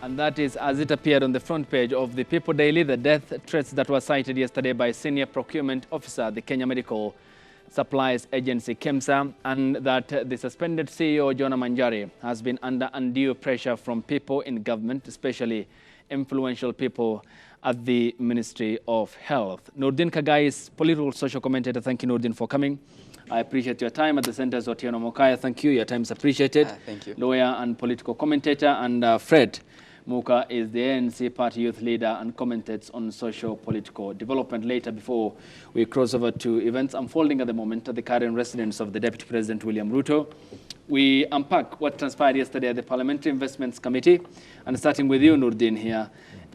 And that is as it appeared on the front page of the People Daily, the death threats that were cited yesterday by senior procurement officer at the Kenya Medical Supplies Agency, KEMSA, and that the suspended CEO, Jonah Manjari, has been under undue pressure from people in government, especially influential people at the Ministry of Health. Nordin Kagai is political social commentator. Thank you, Nordin, for coming. I appreciate your time. At the center is Otieno Mokaya. Thank you. Your time is appreciated. Thank you. Lawyer and political commentator. And Fred Muka is the ANC party youth leader and commentates on social-political development. Later, before we cross over to events unfolding at the moment at the current residence of the Deputy President William Ruto, we unpack what transpired yesterday at the Parliamentary Investments Committee. And starting with you, Nordin, here,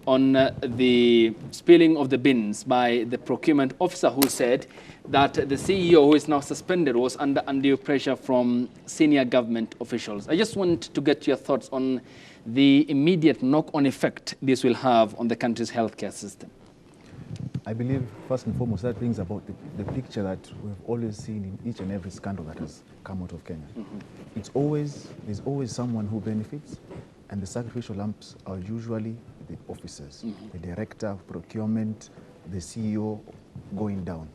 on the spilling of the bins by the procurement officer who said that the CEO, who is now suspended, was under undue pressure from senior government officials. I just want to get your thoughts on the immediate knock-on effect this will have on the country's healthcare system. I believe, first and foremost, that brings about the picture that we've always seen in each and every scandal that has come out of Kenya. There's always someone who benefits, and the sacrificial lumps are usually the officers, the director of procurement, the CEO going down.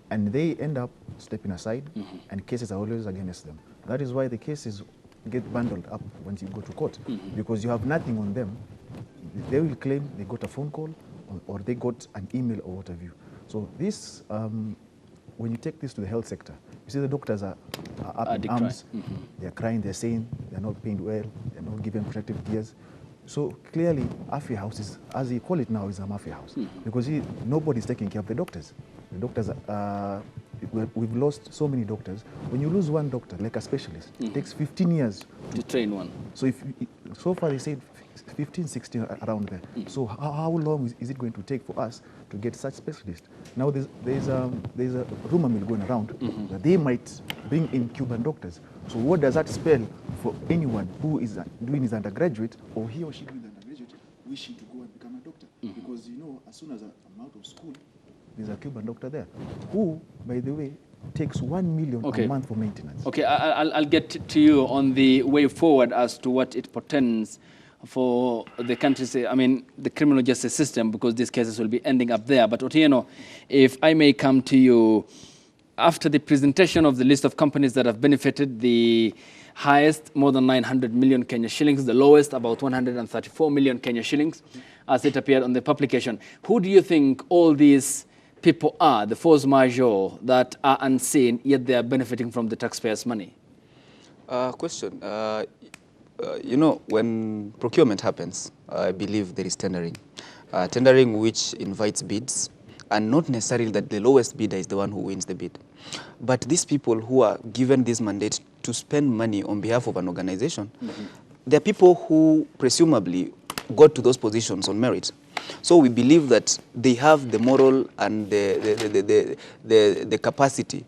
And they end up stepping aside, and cases are always against them. That is why the cases get bundled up once you go to court, because you have nothing on them. They will claim they got a phone call or they got an email or what have you. So this, when you take this to the health sector, you see the doctors are up in arms. They're crying, they're saying they're not paid well, they're not given protective gears. So clearly, Mafia House is, as you call it now, is a Mafia House, because nobody's taking care of the doctors. The doctors, we've lost so many doctors. When you lose one doctor, like a specialist, it takes 15 years to train one. So so far they said 15, 16 around there. So how long is it going to take for us to get such specialists? Now there's a rumor mill going around that they might bring in Cuban doctors. So what does that spell for anyone who is doing his undergraduate, or he or she doing the undergraduate, wishing to go and become a doctor? Because you know, as soon as I'm out of school, there's a Cuban doctor there, who, by the way, takes $1 million a month for maintenance. Okay, I'll get to you on the way forward as to what it portends for the country's, I mean, the criminal justice system, because these cases will be ending up there. But Otieno, if I may come to you, after the presentation of the list of companies that have benefited, the highest, more than 900 million Kenya shillings, the lowest, about 134 million Kenya shillings, as it appeared on the publication. Who do you think all these people are, the force majeure that are unseen, yet they are benefiting from the taxpayers' money? You know, when procurement happens, I believe there is tendering. Tendering which invites bids, and not necessarily that the lowest bidder is the one who wins the bid. But these people who are given this mandate to spend money on behalf of an organization, they're people who presumably got to those positions on merit. So we believe that they have the moral and the capacity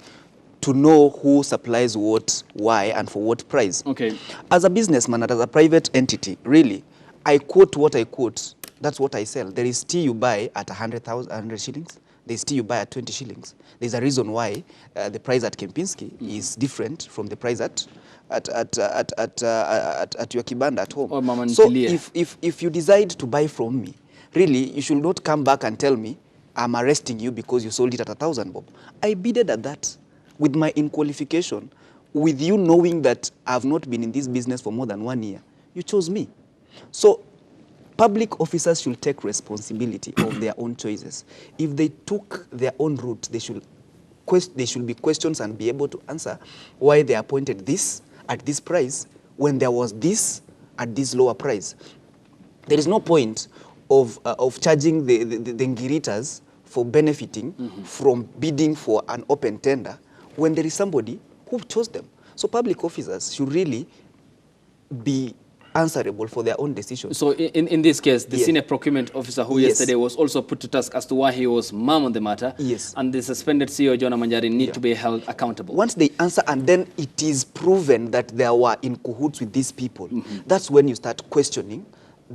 to know who supplies what, why, and for what price. Okay. As a businessman and as a private entity, really, I quote what I quote. That's what I sell. There is tea you buy at 100 shillings. There's tea you buy at 20 shillings. There's a reason why the price at Kempinski is different from the price at your kibanda at home. Or so if you decide to buy from me, really, you should not come back and tell me I'm arresting you because you sold it at 1,000 bob. I bidded at that with my in-qualification, with you knowing that I've not been in this business for more than 1 year. You chose me. So public officers should take responsibility of their own choices. If they took their own route, they should be questioned and be able to answer why they appointed this at this price when there was this at this lower price. There is no point of charging the ngiritas for benefiting from bidding for an open tender when there is somebody who chose them. So public officers should really be answerable for their own decisions. So in this case, the senior procurement officer who yesterday was also put to task as to why he was mum on the matter, and the suspended CEO, Jonah Manjari, need to be held accountable. Once they answer and then it is proven that they were in cahoots with these people, that's when you start questioning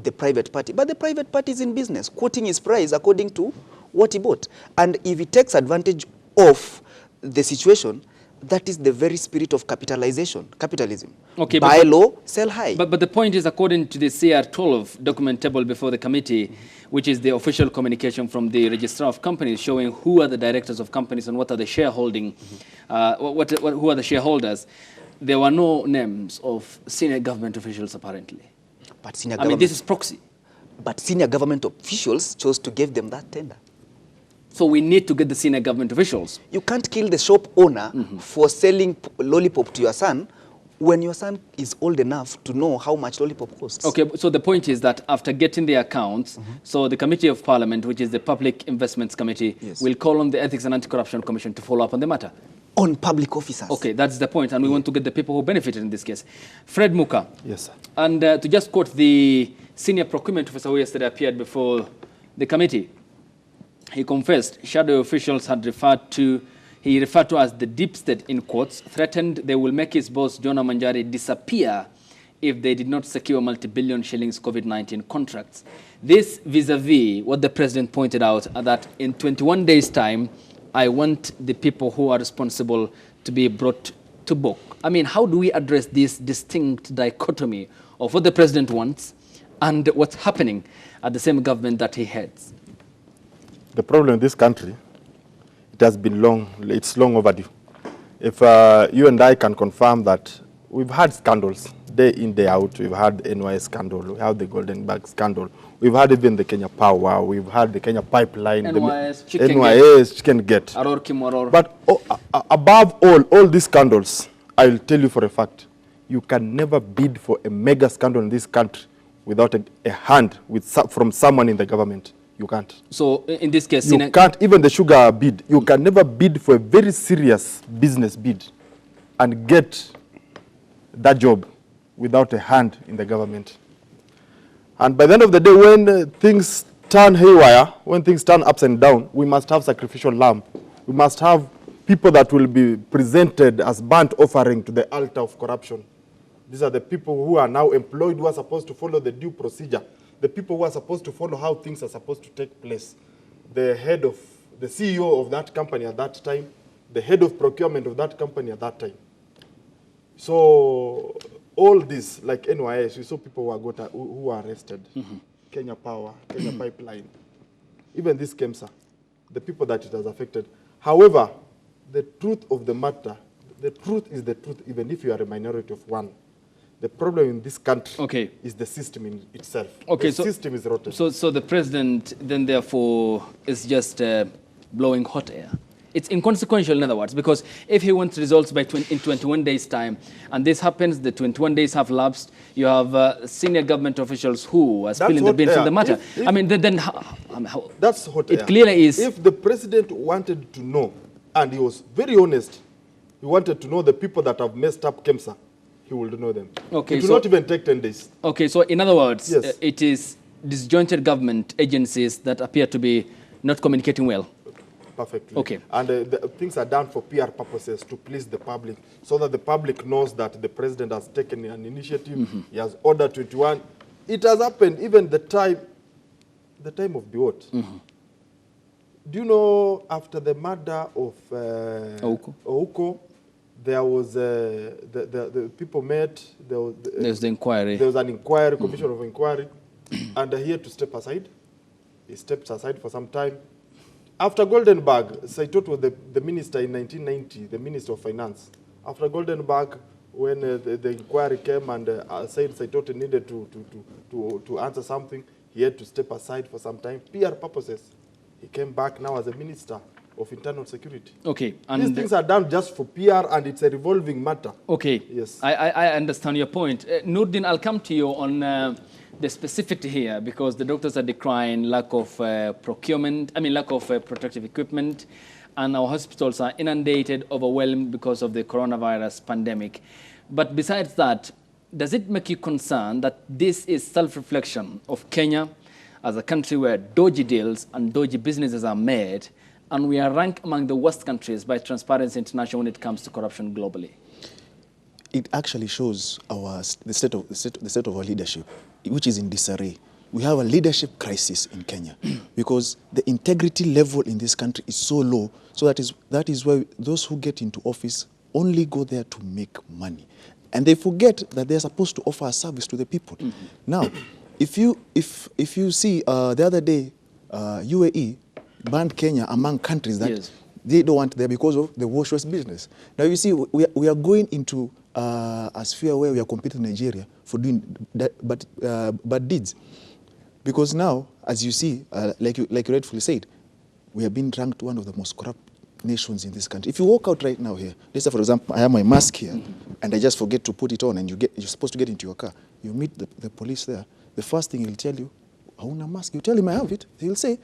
the private party. But the private party is in business, quoting his price according to what he bought. And if he takes advantage of the situation, That is the very spirit of capitalism. Okay, buy low, sell high. But the point is, according to the CR12 document table before the committee, which is the official communication from the registrar of companies showing who are the directors of companies and what are the shareholding, who are the shareholders, there were no names of senior government officials apparently. But senior I mean, this is proxy. But senior government officials chose to give them that tender. So we need to get the senior government officials. You can't kill the shop owner for selling lollipop to your son when your son is old enough to know how much lollipop costs. Okay, so the point is that after getting the accounts, so the Committee of Parliament, which is the Public Investments Committee, will call on the Ethics and Anti-Corruption Commission to follow up on the matter. On public officers. Okay, that's the point, and we want to get the people who benefited in this case. Fred Muka. Yes, sir. And to just quote the senior procurement officer who yesterday appeared before the committee, he confessed shadow officials had referred to as the deep state, in quotes, threatened they will make his boss, Jonah Manjari, disappear if they did not secure multi-billion shillings COVID-19 contracts. This vis-a-vis what the president pointed out, that in 21 days' time, I want the people who are responsible to be brought to book. I mean, how do we address this distinct dichotomy of what the president wants and what's happening at the same government that he heads? The problem in this country, it has been long, it's long overdue. If you and I can confirm that we've had scandals day in, day out. We've had the NYS scandal, we have the Golden Bag scandal, we've had even the Kenya Power, we've had the Kenya Pipeline, NYS, Chicken Gate. Aror. But above all these scandals, I'll tell you for a fact, you can never bid for a mega scandal in this country without a hand from someone in the government. You can't. So in this case, you can't, even the sugar bid, you can never bid for a very serious business bid and get that job without a hand in the government. And by the end of the day, when things turn haywire, when things turn upside down, we must have sacrificial lamb. We must have people that will be presented as burnt offering to the altar of corruption. These are the people who are now employed, who are supposed to follow the due procedure. The people who are supposed to follow how things are supposed to take place. The CEO of that company at that time, the head of procurement of that company at that time. So all this, like NYS, we saw people who were arrested. Kenya Power, Kenya Pipeline, even this KEMSA, the people that it has affected. However, the truth of the matter, the truth is the truth, even if you are a minority of one. The problem in this country is the system in itself. The system is rotten. So the president then therefore is just blowing hot air. It's inconsequential, in other words, because if he wants results in 21 days' time, and this happens, the 21 days have lapsed, you have senior government officials who are spilling the beans on the matter. I mean, then how that's hot air. It clearly is. If the president wanted to know, and he was very honest, he wanted to know the people that have messed up KEMSA, he will know them. It will not even take 10 days. Okay, so in other words, yes. It is disjointed government agencies that appear to be not communicating well. Perfectly. Okay. And things are done for PR purposes to please the public, so that the public knows that the president has taken an initiative, he has ordered 21. It has happened even the time of Biwot. Do you know, after the murder of Ouko, there was the people met. There was the inquiry. There was an inquiry, commission of inquiry, and he had to step aside. He stepped aside for some time. After Golden Bag, Saitot was the minister in 1990, the minister of finance. After Golden Bag, when the inquiry came and said Saitot needed to answer something, he had to step aside for some time. PR purposes. He came back now as a minister of internal security. Okay. And these things are done just for PR, and it's a revolving matter. Okay. Yes. I understand your point. Nurdin, I'll come to you on the specificity here, because the doctors are decrying lack of lack of protective equipment, and our hospitals are inundated, overwhelmed because of the coronavirus pandemic. But besides that, does it make you concerned that this is self-reflection of Kenya as a country where dodgy deals and dodgy businesses are made, and we are ranked among the worst countries by Transparency International when it comes to corruption globally? It actually shows the state of our leadership, which is in disarray. We have a leadership crisis in Kenya because the integrity level in this country is so low. So that is why those who get into office only go there to make money. And they forget that they're supposed to offer a service to the people. Now, if you see the other day, UAE banned Kenya among countries that they don't want there because of the wash business. Now you see, we are going into a sphere where we are competing with Nigeria for doing that, bad deeds. Because now, as you see, like you rightfully said, we have been ranked one of the most corrupt nations in this country. If you walk out right now here, let's say for example, I have my mask here, and I just forget to put it on, and you're supposed to get into your car. You meet the police there. The first thing he'll tell you, I want a mask. You tell him I have it. He'll say,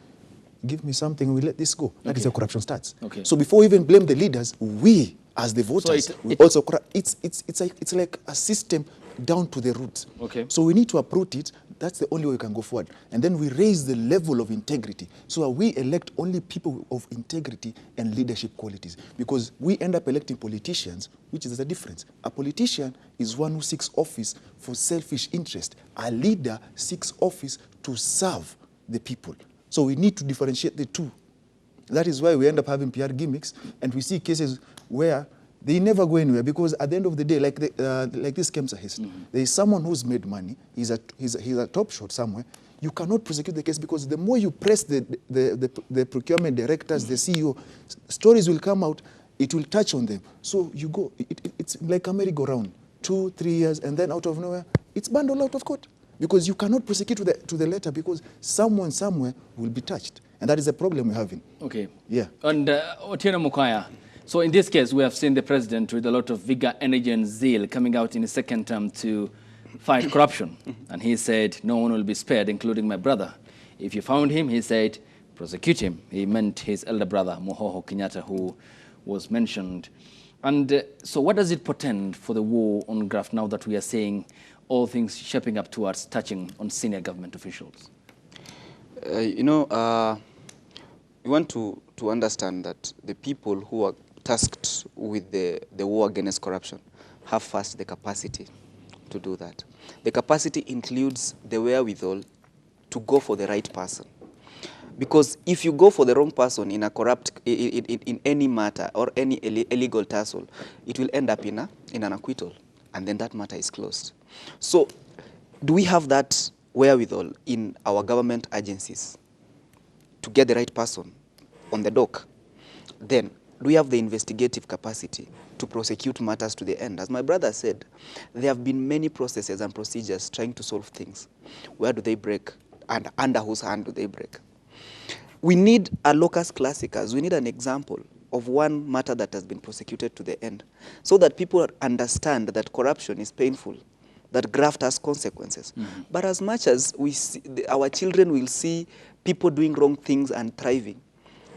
give me something, we let this go. That is where corruption starts. So before we even blame the leaders, we as the voters, we also corrupt. It's like a system down to the roots. So we need to uproot it. That's the only way we can go forward. And then we raise the level of integrity. So we elect only people of integrity and leadership qualities. Because we end up electing politicians, which is the difference. A politician is one who seeks office for selfish interest. A leader seeks office to serve the people. So we need to differentiate the two. That is why we end up having PR gimmicks, and we see cases where they never go anywhere, because at the end of the day, like this Kemsa case, there is someone who's made money, he's a top shot somewhere. You cannot prosecute the case, because the more you press the procurement directors, the CEO, stories will come out, it will touch on them. So you go, it's like a merry-go-round, 2-3 years, and then out of nowhere, it's bundled out of court. Because you cannot prosecute to the letter, because someone somewhere will be touched. And that is the problem we're having. Yeah. And Otieno Mukaya, so in this case, we have seen the president with a lot of vigor, energy, and zeal coming out in his second term to fight corruption. And he said, no one will be spared, including my brother. If you found him, he said, prosecute him. He meant his elder brother, Mohoho Kenyatta, who was mentioned. And so what does it portend for the war on graft now that we are seeing all things shaping up towards touching on senior government officials? We want to understand that the people who are tasked with the war against corruption have first the capacity to do that. The capacity includes the wherewithal to go for the right person. Because if you go for the wrong person in a in any matter or any illegal tussle, it will end up in an acquittal, and then that matter is closed. So, do we have that wherewithal in our government agencies to get the right person on the dock? Then, do we have the investigative capacity to prosecute matters to the end? As my brother said, there have been many processes and procedures trying to solve things. Where do they break, and under whose hand do they break? We need a locus classicus. We need an example of one matter that has been prosecuted to the end, so that people understand that corruption is painful, that graft has consequences. But as much as we see, our children will see people doing wrong things and thriving,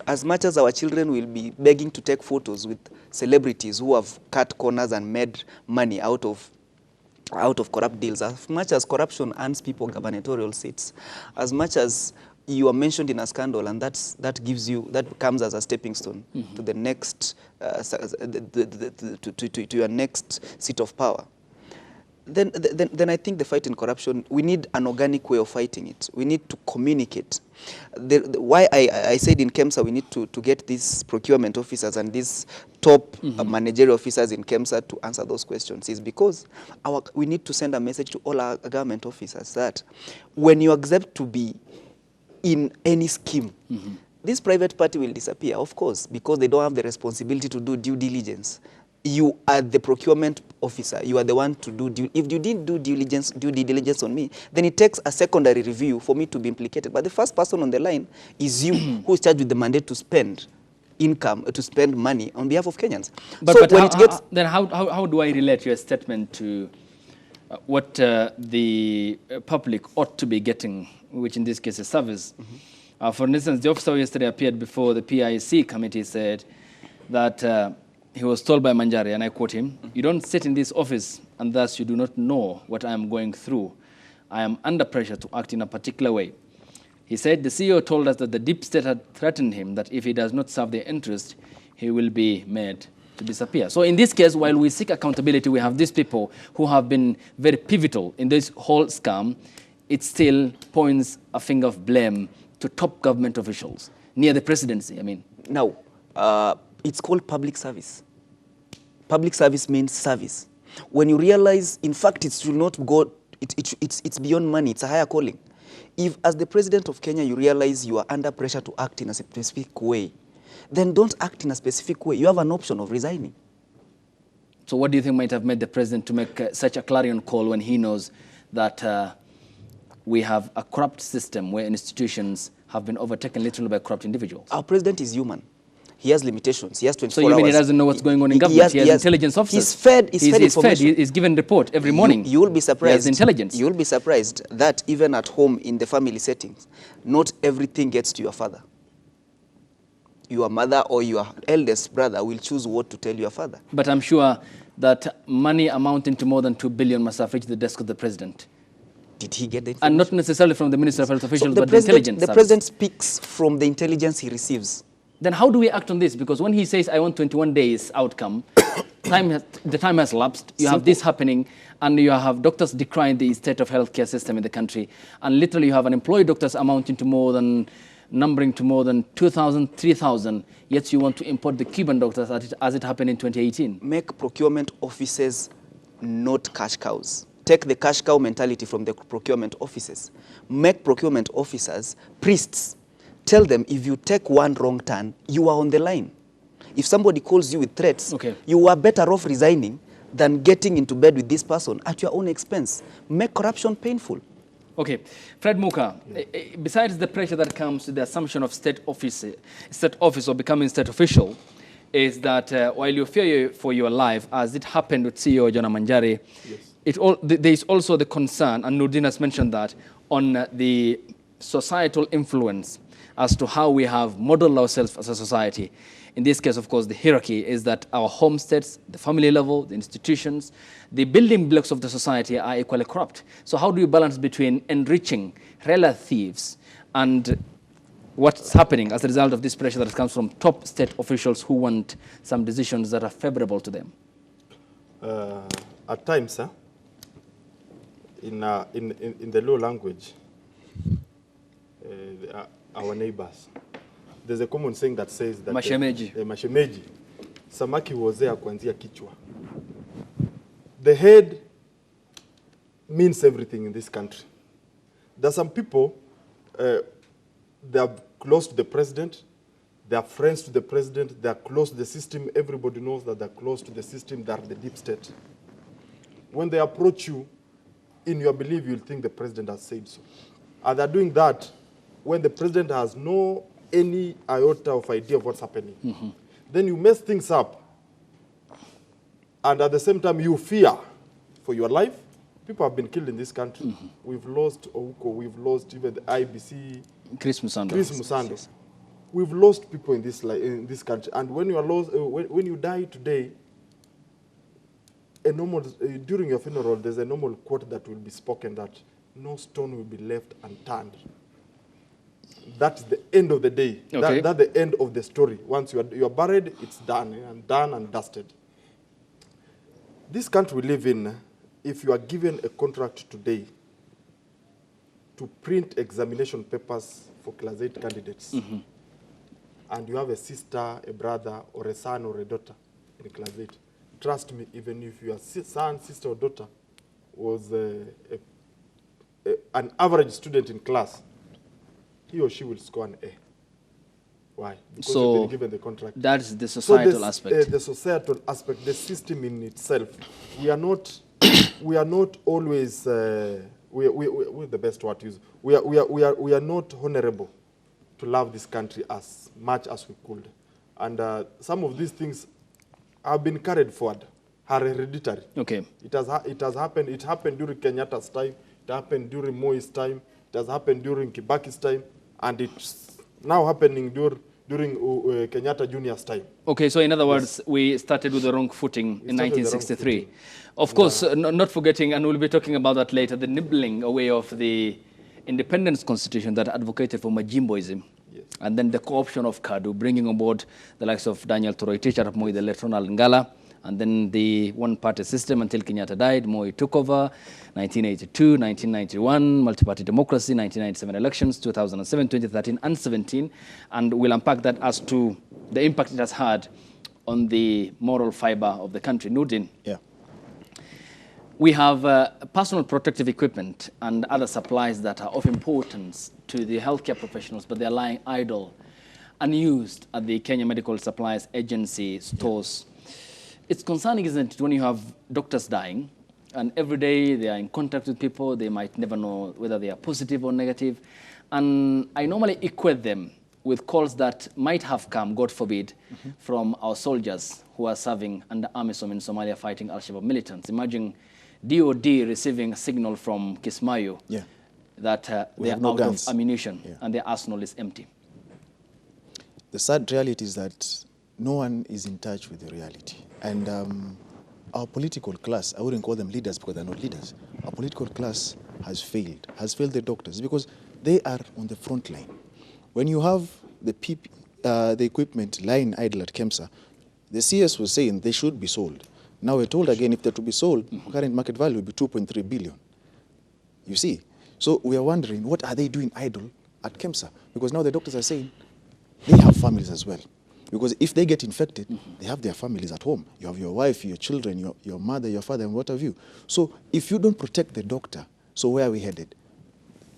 as much as our children will be begging to take photos with celebrities who have cut corners and made money out of corrupt deals, as much as corruption earns people gubernatorial seats, as much as you are mentioned in a scandal, and that comes as a stepping stone to the next to your next seat of power. Then I think the fight in corruption, we need an organic way of fighting it. We need to communicate. Why I said in KEMSA we need to get these procurement officers and these top managerial officers in KEMSA to answer those questions is because we need to send a message to all our government officers that when you accept to be in any scheme, this private party will disappear, of course, because they don't have the responsibility to do due diligence. You are the procurement officer. You are the one to do if you didn't do due diligence on me, then it takes a secondary review for me to be implicated. But the first person on the line is you, who is charged with the mandate to spend money on behalf of Kenyans. Then how do I relate your statement to what the public ought to be getting, which in this case is service? For instance, the officer yesterday appeared before the PIC committee, said that he was told by Manjari, and I quote him, "You don't sit in this office and thus you do not know what I am going through. I am under pressure to act in a particular way." He said the CEO told us that the deep state had threatened him that if he does not serve their interest, he will be made to disappear. So in this case, while we seek accountability, we have these people who have been very pivotal in this whole scam. It still points a finger of blame to top government officials near the presidency, I mean. Now, it's called public service. Public service means service. When you realize, in fact, it should not go, it's beyond money, it's a higher calling. If, as the president of Kenya, you realize you are under pressure to act in a specific way, then don't act in a specific way. You have an option of resigning. So what do you think might have made the president to make such a clarion call when he knows that we have a corrupt system where institutions have been overtaken literally by corrupt individuals? Our president is human. He has limitations. He has 24 hours. So you mean he doesn't know what's going on in government? He has intelligence officers. He's fed information. He's given report every morning. You will be surprised. He has intelligence. You will be surprised that even at home in the family settings, not everything gets to your father. Your mother or your eldest brother will choose what to tell your father. But I'm sure that money amounting to more than 2 billion must have reached the desk of the president. Did he get the information? And not necessarily from the Minister of Health officials, So but the intelligence the service. president speaks from the intelligence he receives. Then how do we act on this? Because when he says, I want 21 days outcome, the time has lapsed, you have this happening, and you have doctors decrying the state of healthcare system in the country, and literally you have unemployed doctors numbering to more than 2,000, 3,000, yet you want to import the Cuban doctors as it happened in 2018. Make procurement offices not cash cows. Take the cash cow mentality from the procurement offices. Make procurement officers priests. Tell them if you take one wrong turn, you are on the line. If somebody calls you with threats, you are better off resigning than getting into bed with this person at your own expense. Make corruption painful. Okay, Fred Muka, besides the pressure that comes with the assumption of state office or becoming state official, is that while you fear for your life, as it happened with CEO John Manjari, there is also the concern, and Nurdin has mentioned that, on the societal influence as to how we have modeled ourselves as a society. In this case, of course, the hierarchy is that our homesteads, the family level, the institutions, the building blocks of the society are equally corrupt. So how do you balance between enriching real thieves and what's happening as a result of this pressure that comes from top state officials who want some decisions that are favorable to them? At times, in the low language, our neighbors, there's a common saying that says that Mashemeji. Mashemeji, samaki wozea kuanzia kichwa. The head means everything in this country. There are some people, they are close to the president, they are friends to the president, they are close to the system. Everybody knows that they're close to the system, they are the deep state. When they approach you, in your belief, you'll think the president has said so. And they're doing that when the president has any iota of idea of what's happening. Then you mess things up. And at the same time, you fear for your life. People have been killed in this country. We've lost Ouko, we've lost even the IBC. Chris Musando. Yes. We've lost people in this country. And when you are lost, when you die today, during your funeral, there's a normal quote that will be spoken that no stone will be left unturned. That's the end of the day. Okay. That's the end of the story. Once you are buried, it's done and dusted. This country we live in, if you are given a contract today to print examination papers for Class 8 candidates, and you have a sister, a brother, or a son or a daughter in Class 8, trust me, even if your son, sister, or daughter was an average student in class, he or she will score an A. Why? Because So they've been given the contract. that's the societal aspect. The societal aspect, the system in itself. We are not always. We're the best word to use. We are not honorable to love this country as much as we could, and some of these things have been carried forward, are hereditary. Okay. It has happened. It happened during Kenyatta's time. It happened during Moi's time. It has happened during Kibaki's time, and it's now happening during Kenyatta Junior's time. Okay, so in other words, we started with the wrong footing in 1963. Of course, not forgetting, and we'll be talking about that later, the nibbling away of the independence constitution that advocated for Majimboism. Yes. And then the co-option of KADU, bringing on board the likes of Daniel Toroitich, Arap Moi, the late Ronald Ngala, and then the one-party system until Kenyatta died. Moi took over, 1982, 1991, multi-party democracy, 1997 elections, 2007, 2013, and 17. And we'll unpack that as to the impact it has had on the moral fiber of the country. Nudin, Yeah. we have personal protective equipment and other supplies that are of importance to the healthcare professionals, but they're lying idle, unused at the Kenya Medical Supplies Agency stores. It's concerning, isn't it, when you have doctors dying, and every day they are in contact with people, they might never know whether they are positive or negative. And I normally equate them with calls that might have come, God forbid, from our soldiers who are serving under AMISOM in Somalia fighting Al-Shabaab militants. Imagine DOD receiving a signal from Kismayo that they are out of ammunition and their arsenal is empty. The sad reality is that no one is in touch with the reality. And our political class, I wouldn't call them leaders because they're not leaders. Our political class has failed the doctors because they are on the front line. When you have the equipment lying idle at KEMSA, the CS was saying they should be sold. Now we're told again if they're to be sold, current market value will be 2.3 billion. You see? So we are wondering, what are they doing idle at KEMSA? Because now the doctors are saying they have families as well. Because if they get infected, they have their families at home. You have your wife, your children, your mother, your father, and what have you. So if you don't protect the doctor, so where are we headed?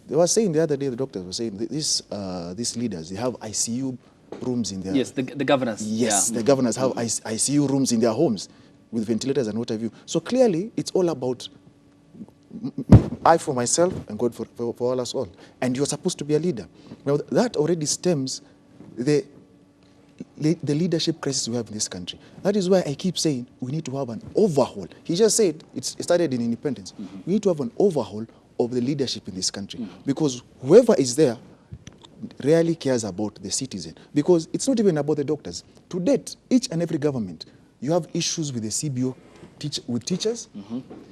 They were saying the other day, the doctors were saying, these leaders, they have ICU rooms in their... Yes, the governors. Yes, the governors have ICU rooms in their homes with ventilators and what have you. So clearly, it's all about I for myself and God for all us all. And you're supposed to be a leader. Now, that already stems the leadership crisis we have in this country. That is why I keep saying we need to have an overhaul. He just said it started in independence. We need to have an overhaul of the leadership in this country because whoever is there rarely cares about the citizen because it's not even about the doctors. To date, each and every government, you have issues with the CBO with teachers.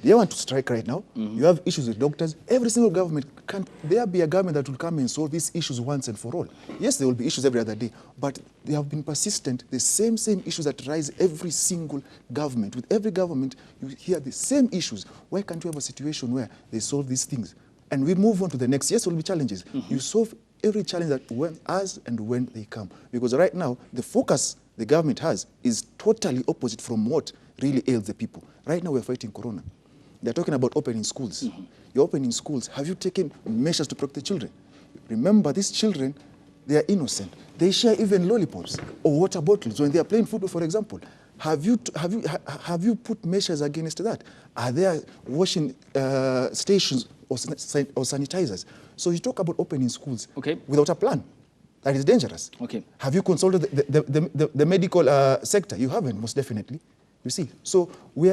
They want to strike right now. You have issues with doctors. Every single government, can't there be a government that will come and solve these issues once and for all? Yes, there will be issues every other day, but they have been persistent. The same issues that rise every single government. With every government, you hear the same issues. Why can't you have a situation where they solve these things? And we move on to the next. Yes, there will be challenges. You solve every challenge that when they come. Because right now, the focus the government has is totally opposite from what really ails the people. Right now, we're fighting corona. They're talking about opening schools. You're opening schools. Have you taken measures to protect the children? Remember, these children, they are innocent. They share even lollipops or water bottles when they are playing football, for example. Have you put measures against that? Are there washing stations or sanitizers? So you talk about opening schools without a plan. That is dangerous. Have you consulted the medical sector? You haven't, most definitely. You see, so we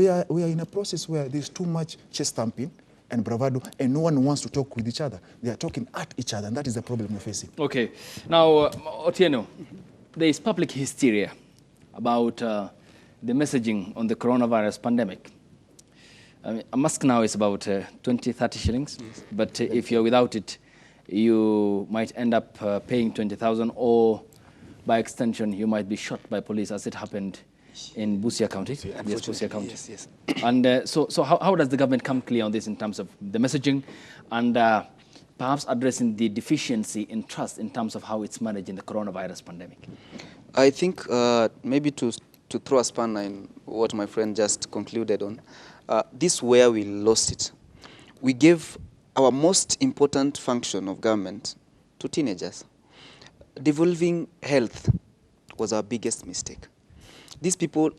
are in a process where there's too much chest thumping and bravado, and no one wants to talk with each other. They are talking at each other, and that is the problem we're facing. Okay. Now, Otieno, there is public hysteria about the messaging on the coronavirus pandemic. I mean, a mask now is about 20, 30 shillings, but if you're without it, you might end up paying 20,000, or by extension, you might be shot by police, as it happened in Busia County. Yes, Busia County. Yes. And so how does the government come clear on this in terms of the messaging and perhaps addressing the deficiency in trust in terms of how it's managing the coronavirus pandemic? I think maybe to throw a spanner in what my friend just concluded on, this is where we lost it. We gave our most important function of government to teenagers. Devolving health was our biggest mistake. These people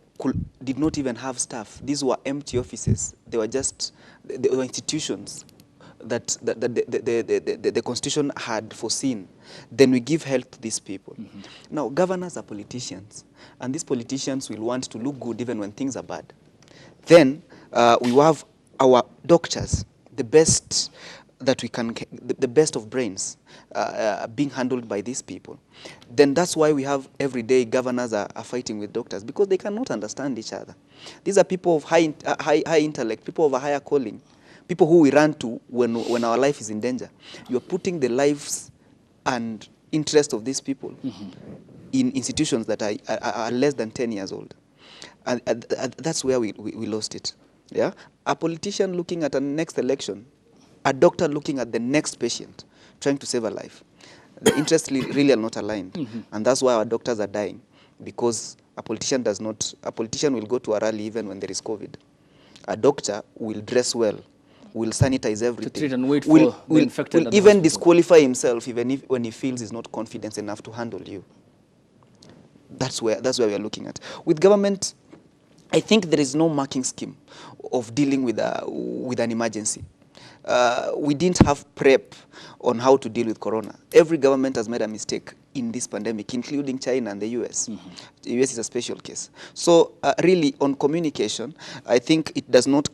did not even have staff. These were empty offices. They were institutions that the Constitution had foreseen. Then we give health to these people. Now, governors are politicians, and these politicians will want to look good even when things are bad. Then we have our doctors, the best that we can, the best of brains being handled by these people. Then that's why we have everyday governors are fighting with doctors, because they cannot understand each other. These are people of high intellect, people of a higher calling, people who we run to when our life is in danger. You're putting the lives and interest of these people in institutions that are less than 10 years old. And that's where we lost it. Yeah? A politician looking at a next election, a doctor looking at the next patient, trying to save a life. The interests really are not aligned. And that's why our doctors are dying, because A politician will go to a rally even when there is COVID. A doctor will dress well, will sanitize everything. To treat and wait for the infected will at the even hospital. disqualify himself even when he feels he's not confident enough to handle you. That's where we are looking at. With government, I think there is no marking scheme of dealing with an emergency. We didn't have prep on how to deal with corona. Every government has made a mistake in this pandemic, including China and the US. Mm-hmm. The US is a special case. So really, on communication, I think it does not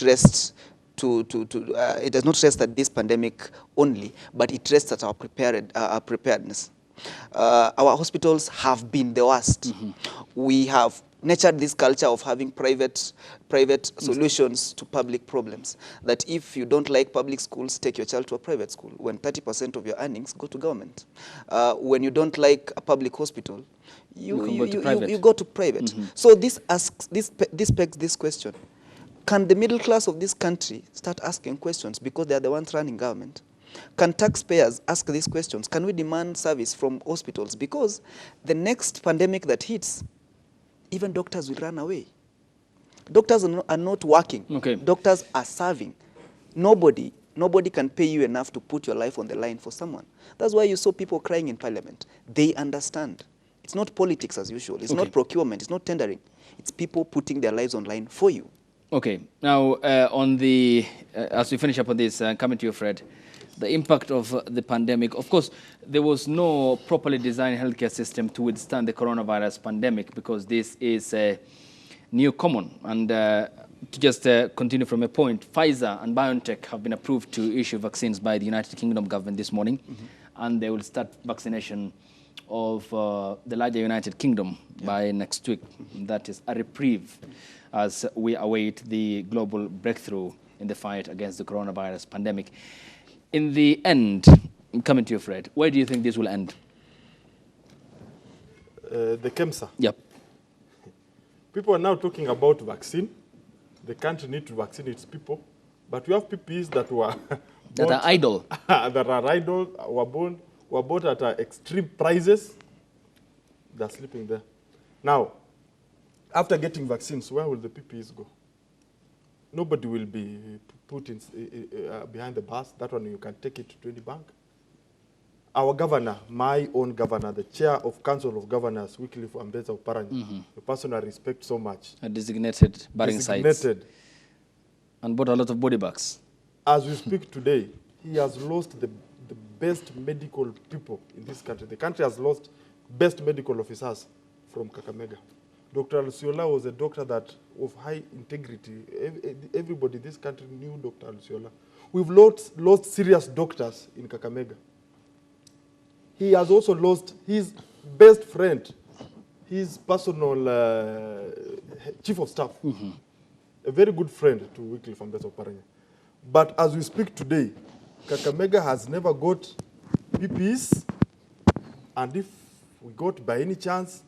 rest it does not rest at this pandemic only, but it rests at our preparedness. Our hospitals have been the worst. Mm-hmm. We have nurtured this culture of having private solutions to public problems. That if you don't like public schools, take your child to a private school. When 30% of your earnings go to government. When you don't like a public hospital, you go to private. Mm-hmm. So this begs this question. Can the middle class of this country start asking questions because they are the ones running government? Can taxpayers ask these questions? Can we demand service from hospitals? Because the next pandemic that hits, even doctors will run away. Doctors are not working. Okay. Doctors are serving. Nobody can pay you enough to put your life on the line for someone. That's why you saw people crying in parliament. They understand. It's not politics as usual. It's not procurement. It's not tendering. It's people putting their lives on line for you. Okay. Now, as we finish up on this, coming to you, Fred, the impact of the pandemic. Of course, there was no properly designed healthcare system to withstand the coronavirus pandemic because this is a new common. And to just continue from a point, Pfizer and BioNTech have been approved to issue vaccines by the United Kingdom government this morning. Mm-hmm. And they will start vaccination of the larger United Kingdom by next week. That is a reprieve as we await the global breakthrough in the fight against the coronavirus pandemic. In the end, coming to you, Fred, where do you think this will end? The KEMSA. Yep. People are now talking about vaccine. The country needs to vaccinate its people. But we have PPEs that were that are idle. That are idle, were bought at extreme prices. They're sleeping there. Now, after getting vaccines, where will the PPEs go? Nobody will be put in, behind the bus. That one you can take it to any bank. Our governor, my own governor, the chair of Council of Governors, Wycliffe Ambetsa Oparanya, a person I respect so much. A designated burying sites. And bought a lot of body bags. As we speak today, he has lost the best medical people in this country. The country has lost best medical officers from Kakamega. Dr. Alusiola was a doctor that of high integrity. Everybody in this country knew Dr. Alusiola. We've lost serious doctors in Kakamega. He has also lost his best friend, his personal chief of staff, a very good friend to Wycliffe Ambetsa Oparanya. But as we speak today, Kakamega has never got PPs, and if we got by any chance,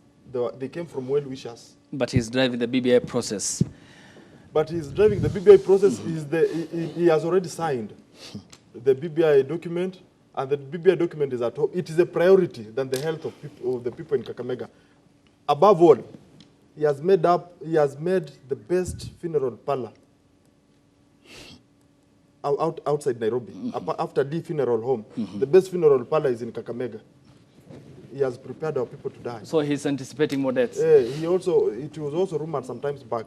they came from well-wishers. But he's driving the BBI process. But he's driving the BBI process. He has already signed the BBI document, and the BBI document is at home. It is a priority than the health of the people in Kakamega. Above all, he has made the best funeral parlor outside Nairobi. After the funeral home, the best funeral parlor is in Kakamega. He has prepared our people to die. So he's anticipating more deaths. It was also rumored sometimes back,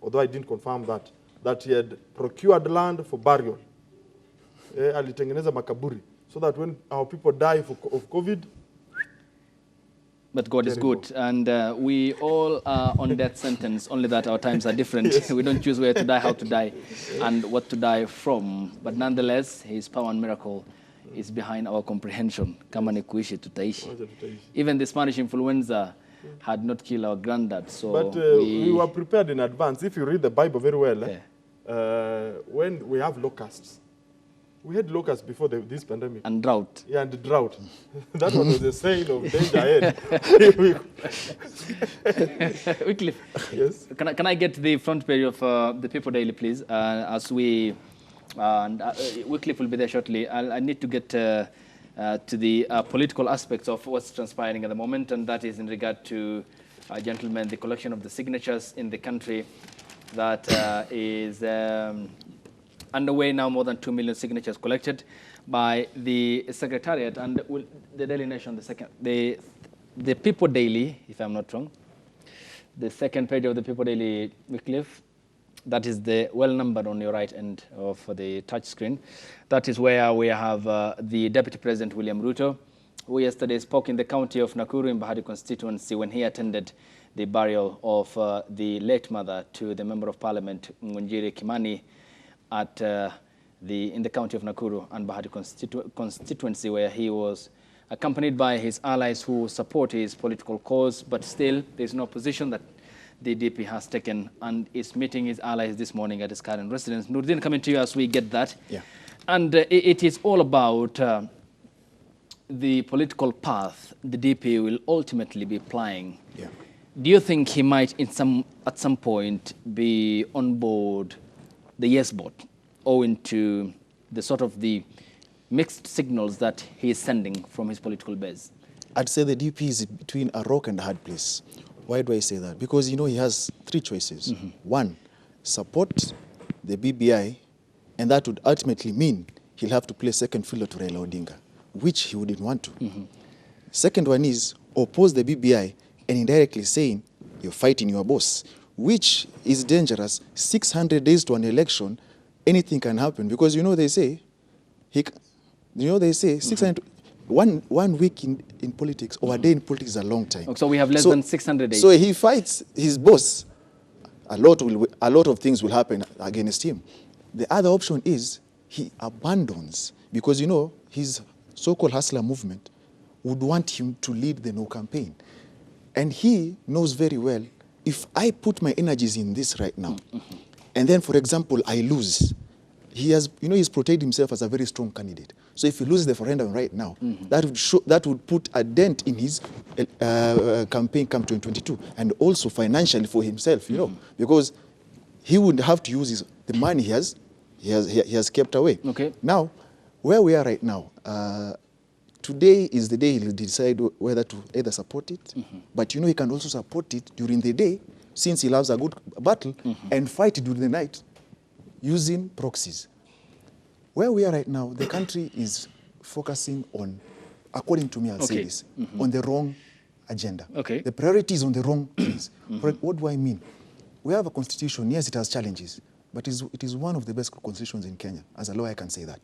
although I didn't confirm that he had procured land for burial. Alitengeneza makaburi, so that when our people die of COVID. But God is good, and we all are on death sentence, only that our times are different. Yes. We don't choose where to die, how to die, and what to die from. But nonetheless, his power and miracle is behind our comprehension. Kama ni kuishi tutaishi. Even the Spanish influenza had not killed our granddad. So but we were prepared in advance. If you read the Bible very well, when we have locusts, we had locusts before this pandemic. And drought. Yeah, and the drought. That one was a sign of danger ahead. Wycliffe, yes? Can I get the front page of the People Daily, please? As we... Wycliffe will be there shortly. I need to get to the political aspects of what's transpiring at the moment, and that is in regard to Gentlemen, the collection of the signatures in the country that is underway now, more than 2 million signatures collected by the Secretariat and the Daily Nation, the People Daily, if I'm not wrong, the second page of the People Daily Weekly. That is the well-numbered on your right end of the touch screen. That is where we have the Deputy President, William Ruto, who yesterday spoke in the county of Nakuru in Bahari constituency when he attended the burial of the late mother to the Member of Parliament, Ngunjiri Kimani, at in the county of Nakuru and Bahari constituency, where he was accompanied by his allies who support his political cause, but still there's no position that the DP has taken and is meeting his allies this morning at his current residence. Nurdin, coming to you as we get that. Yeah. And it is all about the political path the DP will ultimately be plying. Yeah. Do you think he might at some point be on board the yes boat, owing to the sort of the mixed signals that he is sending from his political base? I'd say the DP is between a rock and a hard place. Why do I say that? Because, you know, he has three choices. One, support the BBI, and that would ultimately mean he'll have to play second fiddle to Raila Odinga, which he wouldn't want to. Second one is oppose the BBI and indirectly saying you're fighting your boss, which is dangerous. 600 days to an election, anything can happen. Because, you know, they say, 600, one week in politics or a day in politics is a long time. So we have less than 600 days. So he fights his boss, a lot of things will happen against him. The other option is he abandons, because, you know, his so-called hustler movement would want him to lead the no campaign. And he knows very well, if I put my energies in this right now, and then, for example, I lose, he has, you know, he's portrayed himself as a very strong candidate. So if he loses the referendum right now, that would put a dent in his campaign come 2022, and also financially for himself, you know, because he would have to use the money he has kept away. Okay. Now, where we are right now, today is the day he'll decide whether to either support it, but, you know, he can also support it during the day, since he loves a good battle, and fight during the night using proxies. Where we are right now, the country is focusing on, according to me, I'll say this, on the wrong agenda. Okay. The priority is on the wrong things. What do I mean? We have a constitution, yes, it has challenges, but it is one of the best constitutions in Kenya. As a lawyer, I can say that.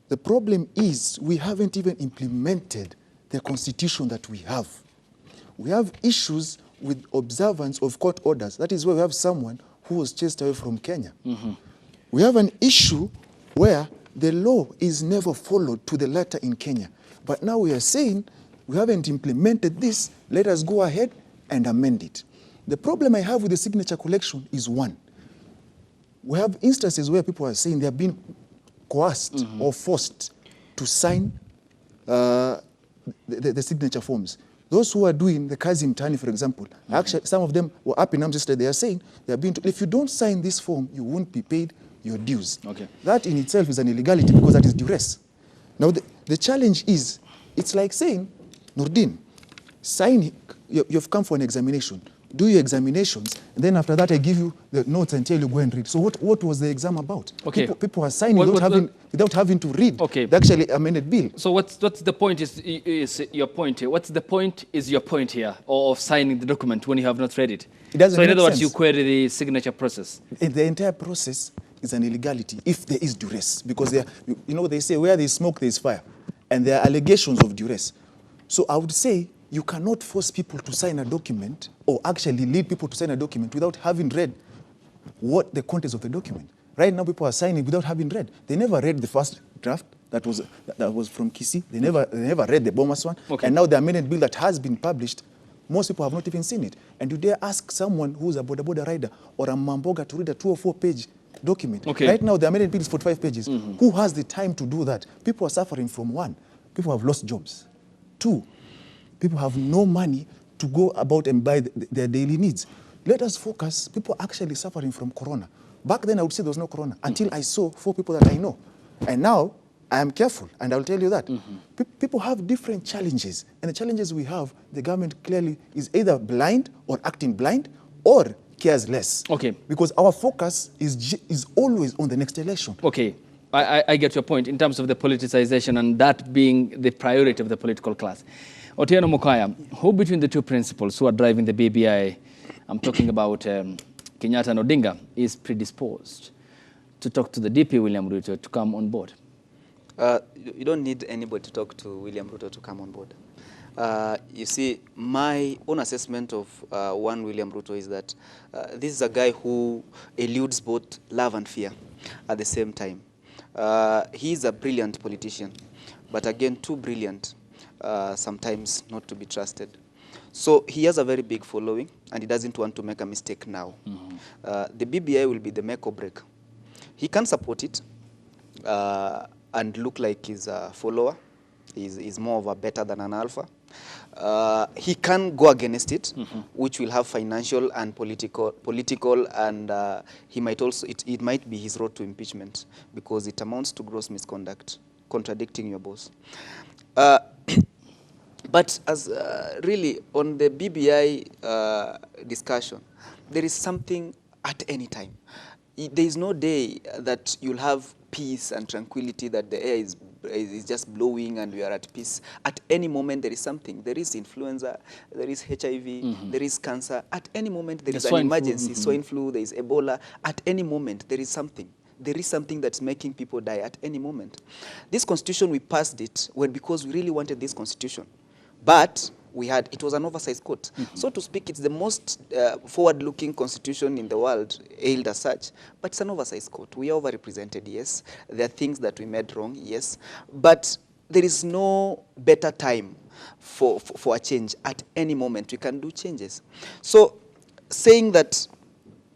The problem is we haven't even implemented the constitution that we have. We have issues with observance of court orders. That is where we have someone who was chased away from Kenya. We have an issue where the law is never followed to the letter in Kenya. But now we are saying we haven't implemented this, let us go ahead and amend it. The problem I have with the signature collection is one. We have instances where people are saying they have been coerced or forced to sign the signature forms. Those who are doing the kazi mtaani, for example, actually some of them were up in arms yesterday. They are saying they are being told, if you don't sign this form, you won't be paid your dues. Okay. That in itself is an illegality, because that is duress. Now the challenge is, it's like saying, Nurdin, sign, you've come for an examination. Do your examinations, and then after that I give you the notes and tell you go and read. So what was the exam about? Okay. People are signing without having to read the actually amended bill. So what's the point is your point here? What's the point is your point here of signing the document when you have not read it? It doesn't so in make other words, sense. you query the signature process. The entire process is an illegality if there is duress, because they say where there is smoke there is fire, and there are allegations of duress. So I would say you cannot force people to sign a document, or actually lead people to sign a document without having read what the contents of the document. Right now, people are signing without having read. They never read the first draft that was from Kisii. They never read the Bomas one. Okay. And now the amended bill that has been published, most people have not even seen it. And do they ask someone who's a boda rider or a mamboga to read a 2 or 4 page document? Okay. Right now, the amended bill is 45 pages. Who has the time to do that? People are suffering from one. People have lost jobs. 2, people have no money to go about and buy their daily needs. Let us focus. People are actually suffering from corona. Back then, I would say there was no corona until I saw 4 people that I know. And now, I am careful, and I'll tell you that. People have different challenges, and the challenges we have, the government clearly is either blind or acting blind or cares less. Okay. Because our focus is always on the next election. Okay. I get your point in terms of the politicization and that being the priority of the political class. Otieno Mukaya, who between the two principals who are driving the BBI, I'm talking about Kenyatta and Odinga, is predisposed to talk to the DP William Ruto to come on board? You don't need anybody to talk to William Ruto to come on board. You see, my own assessment of one William Ruto is that this is a guy who eludes both love and fear at the same time. He's a brilliant politician, but again, too brilliant, sometimes not to be trusted. So he has a very big following, and he doesn't want to make a mistake now. The BBI will be the make or break. He can support it and look like he's a follower. He's more of a beta than an alpha. He can go against it, which will have financial and political, and he might also, it might be his road to impeachment because it amounts to gross misconduct, contradicting your boss. But as really on the BBI discussion, there is something at any time. There is no day that you'll have peace and tranquility, that the air is just blowing and we are at peace. At any moment there is something. There is influenza, there is HIV, there is cancer. At any moment there is an emergency, swine flu, there is Ebola. At any moment there is something. There is something that's making people die at any moment. This constitution, we passed it because we really wanted this constitution. But it was an oversized court. So to speak, it's the most forward-looking constitution in the world, hailed as such, but it's an oversized court. We are overrepresented, yes. There are things that we made wrong, yes. But there is no better time for a change. At any moment, we can do changes. So saying that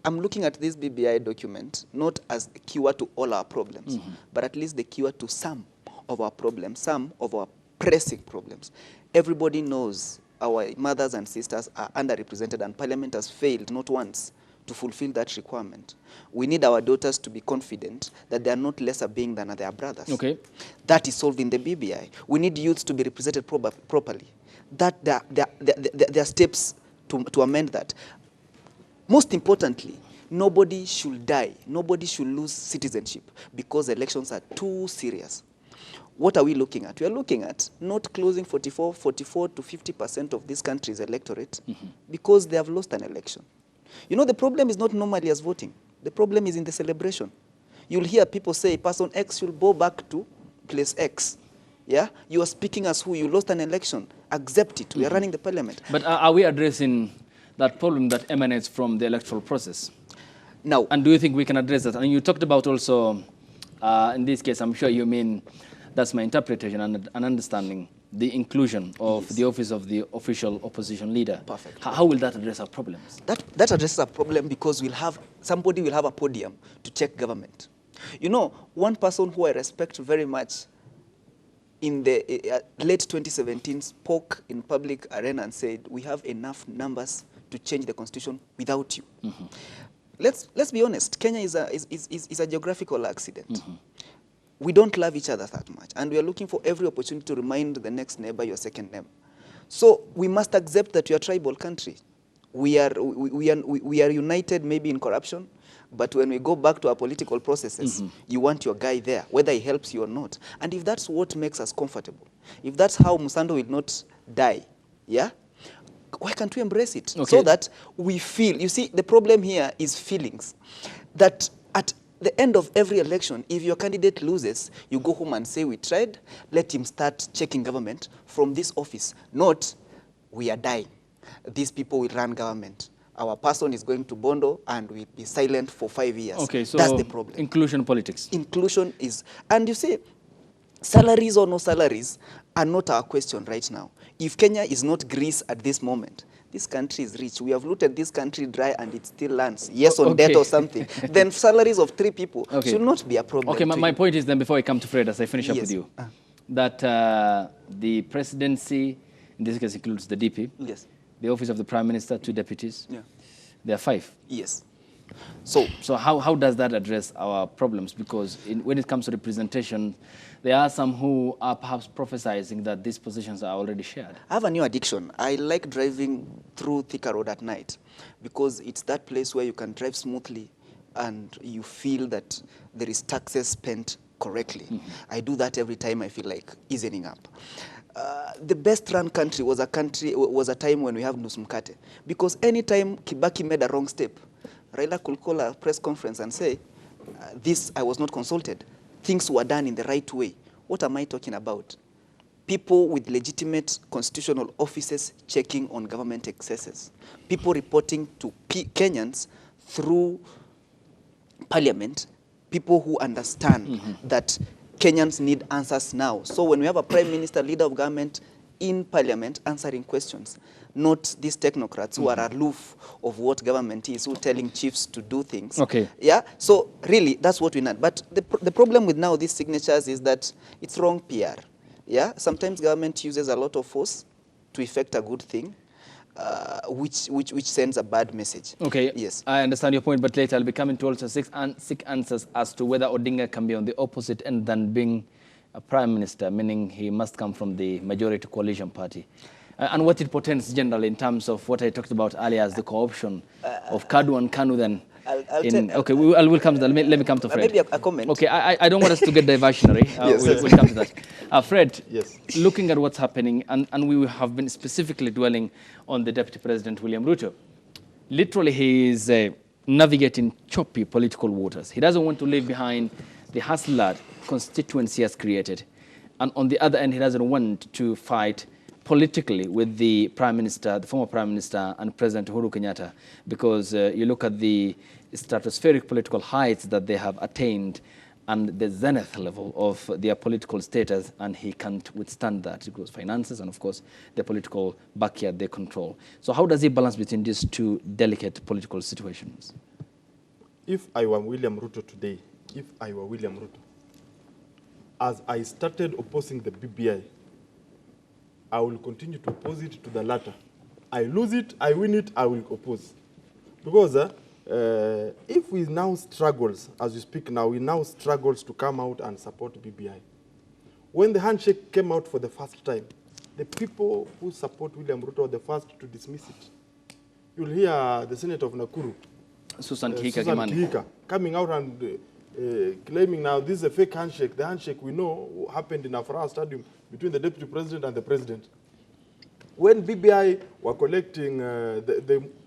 I'm looking at this BBI document not as a cure to all our problems, but at least the cure to some of our problems, some of our pressing problems. Everybody knows our mothers and sisters are underrepresented, and Parliament has failed not once to fulfill that requirement. We need our daughters to be confident that they are not lesser being than their brothers. Okay. That is solved in the BBI. We need youths to be represented properly. That there are steps to amend that. Most importantly, nobody should die. Nobody should lose citizenship because elections are too serious. What are we looking at? We are looking at not closing 44 to 50% of this country's electorate because they have lost an election. You know, the problem is not normally as voting. The problem is in the celebration. You'll hear people say, person X should go back to place X. Yeah? You are speaking as who? You lost an election. Accept it. We are running the parliament. But are we addressing that problem that emanates from the electoral process? No. And do you think we can address that? And you talked about also, in this case, I'm sure you mean, that's my interpretation and understanding, the inclusion of the office of the official opposition leader. Perfect. How will that address our problems? That addresses a problem because somebody will have a podium to check government. You know, one person who I respect very much in the late 2017 spoke in public arena and said, we have enough numbers to change the constitution without you. Let's be honest, Kenya is a geographical accident. We don't love each other that much, and we are looking for every opportunity to remind the next neighbor your second neighbor. So we must accept that we are a tribal country. We are united maybe in corruption, but when we go back to our political processes, you want your guy there, whether he helps you or not. And if that's what makes us comfortable, if that's how Musando will not die, yeah, why can't we embrace it? So that we feel, you see, the problem here is feelings. That at the end of every election, if your candidate loses, you go home and say, we tried, let him start checking government from this office. Not, we are dying. These people will run government. Our person is going to Bondo and we'll be silent for 5 years. Okay, so that's the problem. Inclusion politics. Inclusion is, and you see, salaries or no salaries are not our question right now. If Kenya is not Greece at this moment, this country is rich. We have looted this country dry and it still lands. Yes, on debt or something. Then salaries of 3 people should not be a problem. Okay, my point is then, before I come to Fred, as I finish up with you, that the presidency, in this case includes the DP, the office of the Prime Minister, 2 deputies, there are 5. Yes. So how does that address our problems? Because when it comes to representation, there are some who are perhaps prophesizing that these positions are already shared. I have a new addiction. I like driving through Thika Road at night because it's that place where you can drive smoothly and you feel that there is taxes spent correctly. I do that every time I feel like easing up. The best run country was a time when we have Nusmkate, because anytime Kibaki made a wrong step, Raila could call a press conference and say, this I was not consulted. Things were done in the right way. What am I talking about? People with legitimate constitutional offices checking on government excesses. People reporting to Kenyans through parliament. People who understand that Kenyans need answers now. So when we have a prime minister, leader of government in parliament answering questions, not these technocrats who are aloof of what government is, who are telling chiefs to do things. Okay. Yeah. So really, that's what we need. But the problem with now these signatures is that it's wrong PR. Yeah. Sometimes government uses a lot of force to effect a good thing, which sends a bad message. Okay. Yes. I understand your point, but later I'll be coming to also seek answers as to whether Odinga can be on the opposite end than being a prime minister, meaning he must come from the majority coalition party. And what it portends generally in terms of what I talked about earlier as the co-option of Kadu and Kanu then. Okay, we'll come to that. Let me come to Fred. Maybe a comment. Okay, I don't want us to get diversionary. We'll come to that. Fred, Yes. looking at what's happening, and we have been specifically dwelling on the Deputy President, William Ruto. Literally, he is navigating choppy political waters. He doesn't want to leave behind the hustler constituency he has created. And on the other end, he doesn't want to fight politically with the Prime Minister, the former Prime Minister and President Uhuru Kenyatta, because you look at the stratospheric political heights that they have attained and the zenith level of their political status, and he can't withstand that. It goes finances and, of course, the political backyard they control. So how does he balance between these two delicate political situations? If I were William Ruto today, as I started opposing the BBI, I will continue to oppose it to the latter. I lose it, I win it, I will oppose. Because if we now struggles, as we speak now, we now struggles to come out and support BBI. When the handshake came out for the first time, the people who support William Ruto are the first to dismiss it. You'll hear the Senator of Nakuru, Susan Kihika coming out and claiming now this is a fake handshake. The handshake we know happened in Afra Stadium between the Deputy President and the President. When BBI were collecting,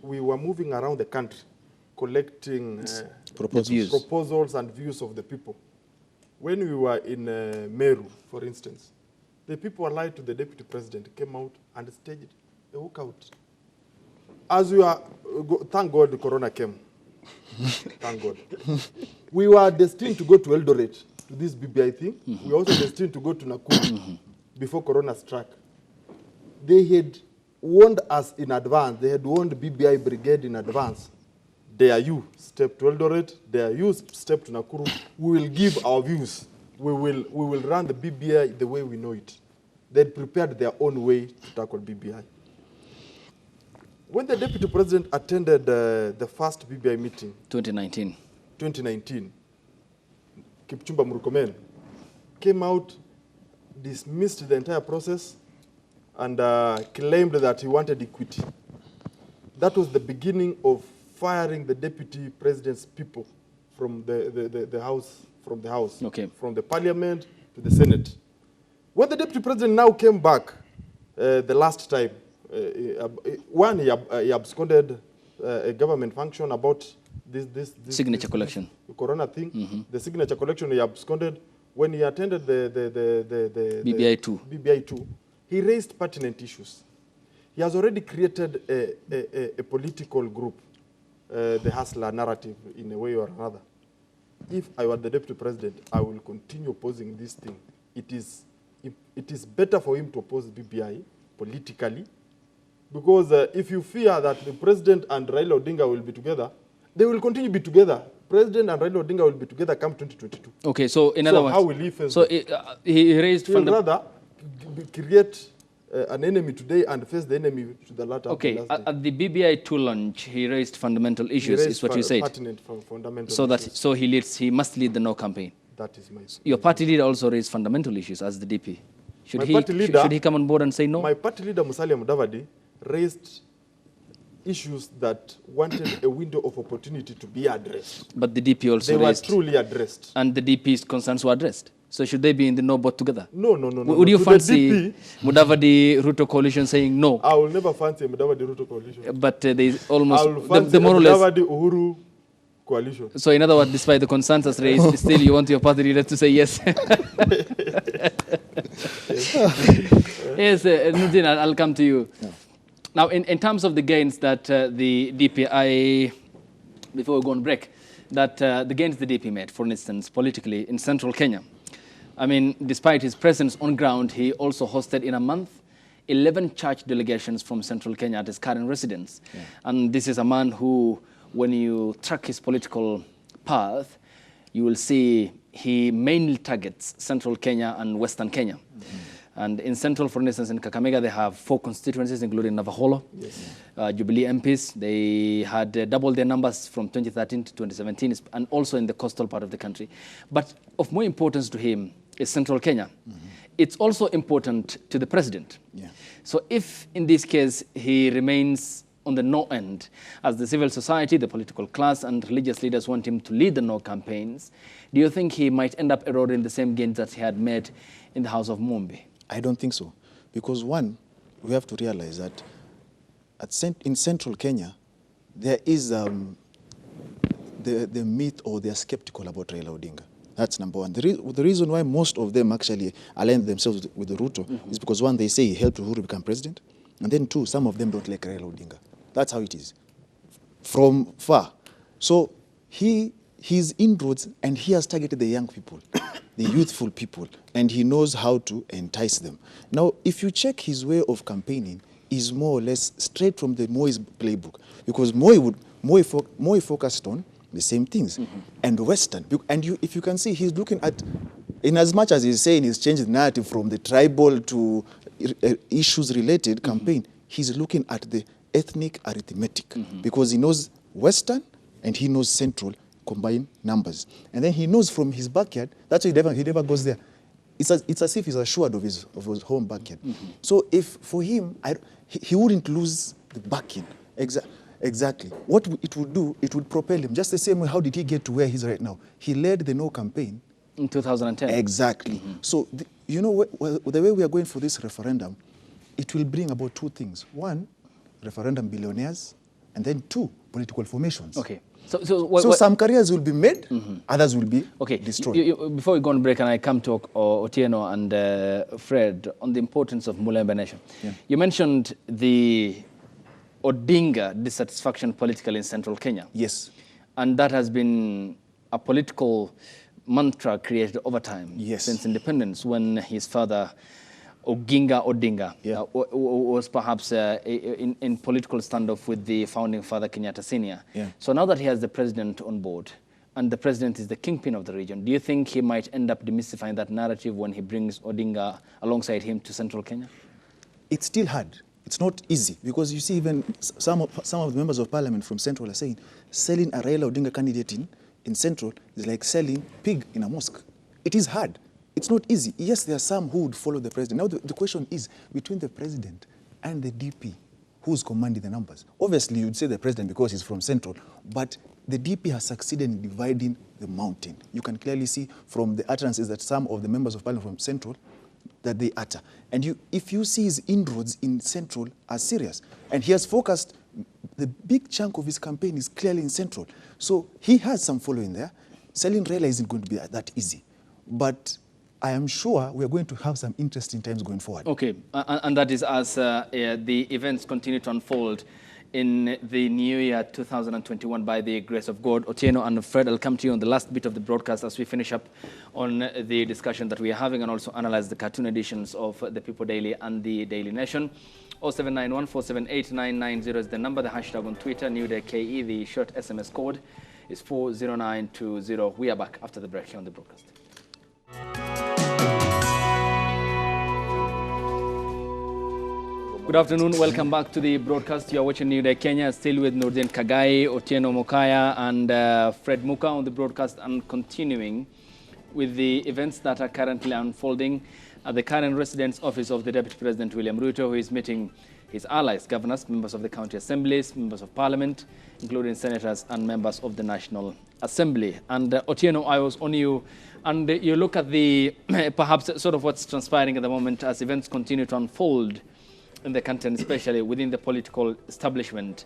we were moving around the country, collecting proposals and views of the people. When we were in Meru, for instance, the people allied to the Deputy President came out and staged a walkout. As we are, thank God the Corona came. Thank God. We were destined to go to Eldoret to this BBI thing. We were also destined to go to Nakuru before Corona struck. They had warned us in advance. They had warned BBI brigade in advance. Dare you step to Eldoret, dare you step to Nakuru. We will give our views. We will run the BBI the way we know it. They had prepared their own way to tackle BBI. When the Deputy President attended the first BBI meeting, 2019, Kipchumba Murkomen came out, dismissed the entire process, and claimed that he wanted equity. That was the beginning of firing the Deputy President's people from the House, from the Parliament to the Senate. When the Deputy President now came back the last time, he absconded a government function about this signature collection, Corona thing. The signature collection he absconded. When he attended the BBI 2, he raised pertinent issues. He has already created a political group, the hustler narrative, in a way or another. If I were the Deputy President, I will continue opposing this thing. It is better for him to oppose BBI politically, because if you fear that the President and Raila Odinga will be together, they will continue to be together. President and Raila Odinga will be together come 2022. Okay, so in other words, how will he face so he raised rather create an enemy today and face the enemy to the latter. Okay, at the BBI 2 launch, he raised fundamental issues, is what you said. Pertinent fundamental so that issues. he must lead the no campaign. That is my. Your party leader also raised fundamental issues as the DP. Should should he come on board and say no? My party leader Musalia Mudavadi raised issues that wanted a window of opportunity to be addressed. But the DP also they raised. They were truly addressed. And the DP's concerns were addressed. So should they be in the no boat together? No. Would you fancy Mudavadi Ruto coalition saying no? I will never fancy Mudavadi Ruto coalition. But there's almost I will fancy the more or less Mudavadi Uhuru coalition. So in other words, despite the concerns as raised, still you want your party leader to say yes. Yes, Nudin, I'll come to you. Yeah. Now, in terms of the gains that the DPI, before we go on break, that the gains the DP made, for instance, politically in central Kenya. I mean, despite his presence on ground, he also hosted in a month 11 church delegations from central Kenya at his current residence. Yeah. And this is a man who, when you track his political path, you will see he mainly targets central Kenya and western Kenya. Mm-hmm. And in central, for instance, in Kakamega, they have 4 constituencies, including Navaholo. Yes. Jubilee MPs, they had doubled their numbers from 2013 to 2017, and also in the coastal part of the country. But of more importance to him is central Kenya. Mm-hmm. It's also important to the president. Yeah. So if, in this case, he remains on the no end, as the civil society, the political class, and religious leaders want him to lead the no campaigns, do you think he might end up eroding the same gains that he had made in the House of Mumbi? I don't think so. Because one, we have to realize that in central Kenya, there is the myth, or they are skeptical about Raila Odinga. That's number one. The reason why most of them actually align themselves with the Ruto is because, one, they say he helped Uhuru become president. And then two, some of them don't like Raila Odinga. That's how it is, from far. So his inroads, and he has targeted the young people, the youthful people, and he knows how to entice them. Now, if you check his way of campaigning, is more or less straight from the Moi's playbook, because Moi focused on the same things, and Western. And if you can see, he's looking at, in as much as he's saying he's changed the narrative from the tribal to issues-related campaign, he's looking at the ethnic arithmetic, because he knows Western and he knows Central combined numbers. And then he knows from his backyard, that's why he never goes there. It's as if he's assured of his home backyard. So if for him, he wouldn't lose the backing. Exactly. What it would do, it would propel him. Just the same way, how did he get to where he's right now? He led the no campaign. In 2010. Exactly. So, the way we are going for this referendum, it will bring about 2 things. 1, referendum billionaires, and then 2, political formations. Okay. So some careers will be made, others will be destroyed. Before we go on break, and I come to Otieno and Fred on the importance of Mulembe Nation. Yeah. You mentioned the Odinga dissatisfaction politically in central Kenya. Yes. And that has been a political mantra created over time. Yes. Since independence, when his father, Oginga Odinga, was perhaps in political standoff with the founding father, Kenyatta Senior. Yeah. So now that he has the president on board, and the president is the kingpin of the region, do you think he might end up demystifying that narrative when he brings Odinga alongside him to central Kenya? It's still hard. It's not easy, because you see even some of the members of parliament from Central are saying selling a Raila Odinga candidate in Central is like selling pig in a mosque. It is hard. It's not easy. Yes, there are some who would follow the president. Now the question is, between the president and the DP, who's commanding the numbers? Obviously, you'd say the president because he's from Central, but the DP has succeeded in dividing the mountain. You can clearly see from the utterances that some of the members of parliament from Central that they utter. And if you see his inroads in Central are serious, and he has focused, the big chunk of his campaign is clearly in Central. So he has some following there. Selling Raila isn't going to be that easy. But I am sure we are going to have some interesting times going forward. Okay, and that is as the events continue to unfold in the new year 2021 by the grace of God. Otieno and Fred, I'll come to you on the last bit of the broadcast as we finish up on the discussion that we are having and also analyze the cartoon editions of the People Daily and the Daily Nation. 0791478990 is the number, the hashtag on Twitter, NewDayKE, the short SMS code is 40920. We are back after the break here on the broadcast. Good afternoon. Welcome back to the broadcast. You are watching New Day Kenya, still with Nurdin Kagai, Otieno Mokaya, and Fred Muka on the broadcast, and continuing with the events that are currently unfolding at the current residence office of the Deputy President William Ruto, who is meeting his allies, governors, members of the county assemblies, members of parliament, including senators and members of the National Assembly. And Otieno, I was on you, and you look at the perhaps sort of what's transpiring at the moment as events continue to unfold in the country, and especially within the political establishment.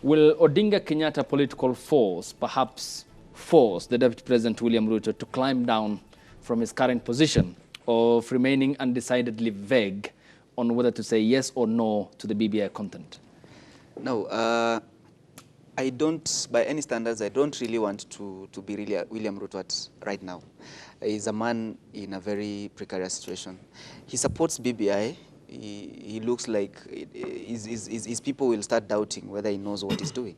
Will Odinga Kenyatta political force perhaps force the Deputy President William Ruto to climb down from his current position of remaining undecidedly vague on whether to say yes or no to the BBI content? No, I don't, by any standards, I don't really want to be really William Ruto right now. He's a man in a very precarious situation. He supports BBI. He looks like his people will start doubting whether he knows what he's doing.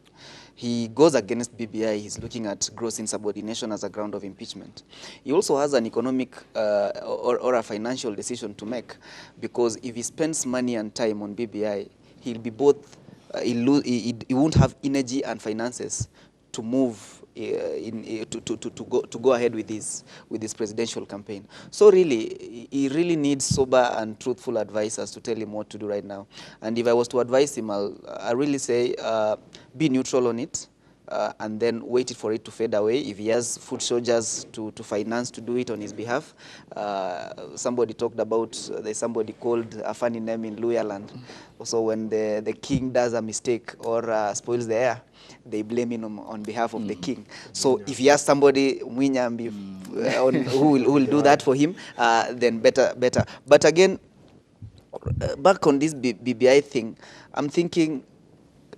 He goes against BBI. He's looking at gross insubordination as a ground of impeachment. He also has an economic or a financial decision to make, because if he spends money and time on BBI, he'll be both, he won't have energy and finances to move to go ahead with his presidential campaign. So really, he really needs sober and truthful advisors to tell him what to do right now. And if I was to advise him, I really say be neutral on it, and then wait for it to fade away. If he has foot soldiers to finance to do it on his behalf, somebody talked about, there's somebody called a funny name in Luya land. So when the king does a mistake or spoils the air, they blame him on behalf of the king. So if he has somebody, Mwinyambi, who will do that for him, then better. But again, back on this BBI thing, I'm thinking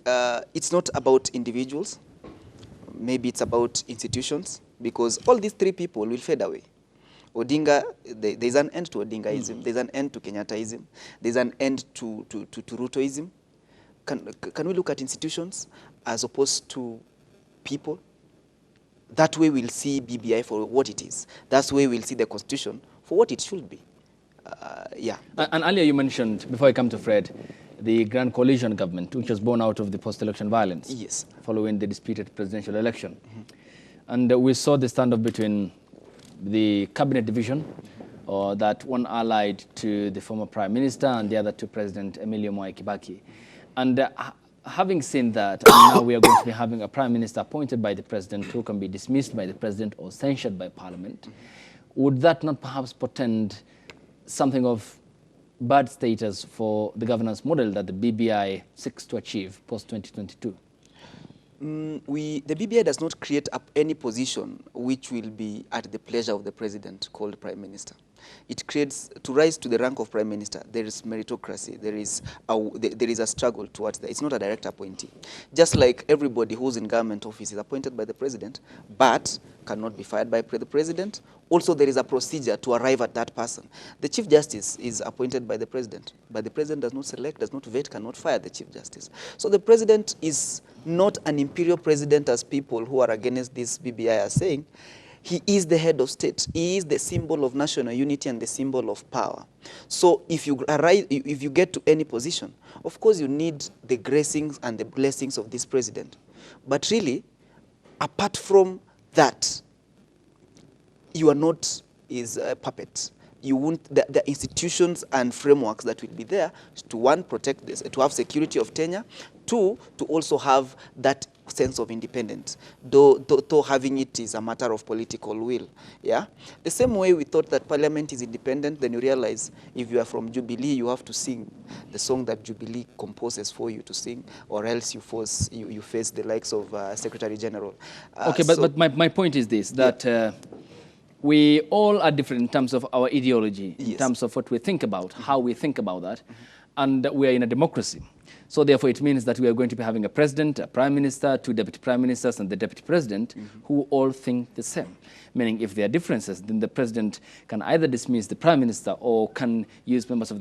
it's not about individuals. Maybe it's about institutions, because all these three people will fade away. Odinga, there's an end to Odingaism. There's an end to Kenyattaism. There's an end to Rutoism. Can we look at institutions as opposed to people? That way we'll see BBI for what it is. That's way we'll see the Constitution for what it should be. Yeah. And earlier you mentioned, before I come to Fred, the Grand Coalition government, which was born out of the post-election violence, yes, following the disputed presidential election. And we saw the standoff between the cabinet division, or that one allied to the former prime minister and the other to President Emilio Mwai Kibaki. And having seen that, and now we are going to be having a prime minister appointed by the president who can be dismissed by the president or censured by parliament, would that not perhaps portend something of bad status for the governance model that the BBI seeks to achieve post-2022? The BBI does not create up any position which will be at the pleasure of the president, called prime minister. It creates, to rise to the rank of prime minister, there is meritocracy, there is a struggle towards that. It's not a direct appointee. Just like everybody who's in government office is appointed by the president, but cannot be fired by the president. Also, there is a procedure to arrive at that person. The Chief Justice is appointed by the president, but the president does not select, does not vet, cannot fire the Chief Justice. So the president is not an imperial president, as people who are against this BBI are saying. He is the head of state. He is the symbol of national unity and the symbol of power. So if you get to any position, of course you need the gracings and the blessings of this president. But really, apart from that, you are not his puppet. You won't, the institutions and frameworks that will be there to, one, protect this, to have security of tenure, two, to also have that sense of independence, though having it is a matter of political will. Yeah, the same way we thought that parliament is independent, then you realize if you are from Jubilee, you have to sing the song that Jubilee composes for you to sing, or else you face the likes of Secretary General. Okay, but my point is this, that yeah, we all are different in terms of our ideology, yes, in terms of what we think about, how we think about that, and we are in a democracy. So therefore, it means that we are going to be having a president, a prime minister, two deputy prime ministers, and the deputy president, who all think the same. Meaning, if there are differences, then the president can either dismiss the prime minister or can use members of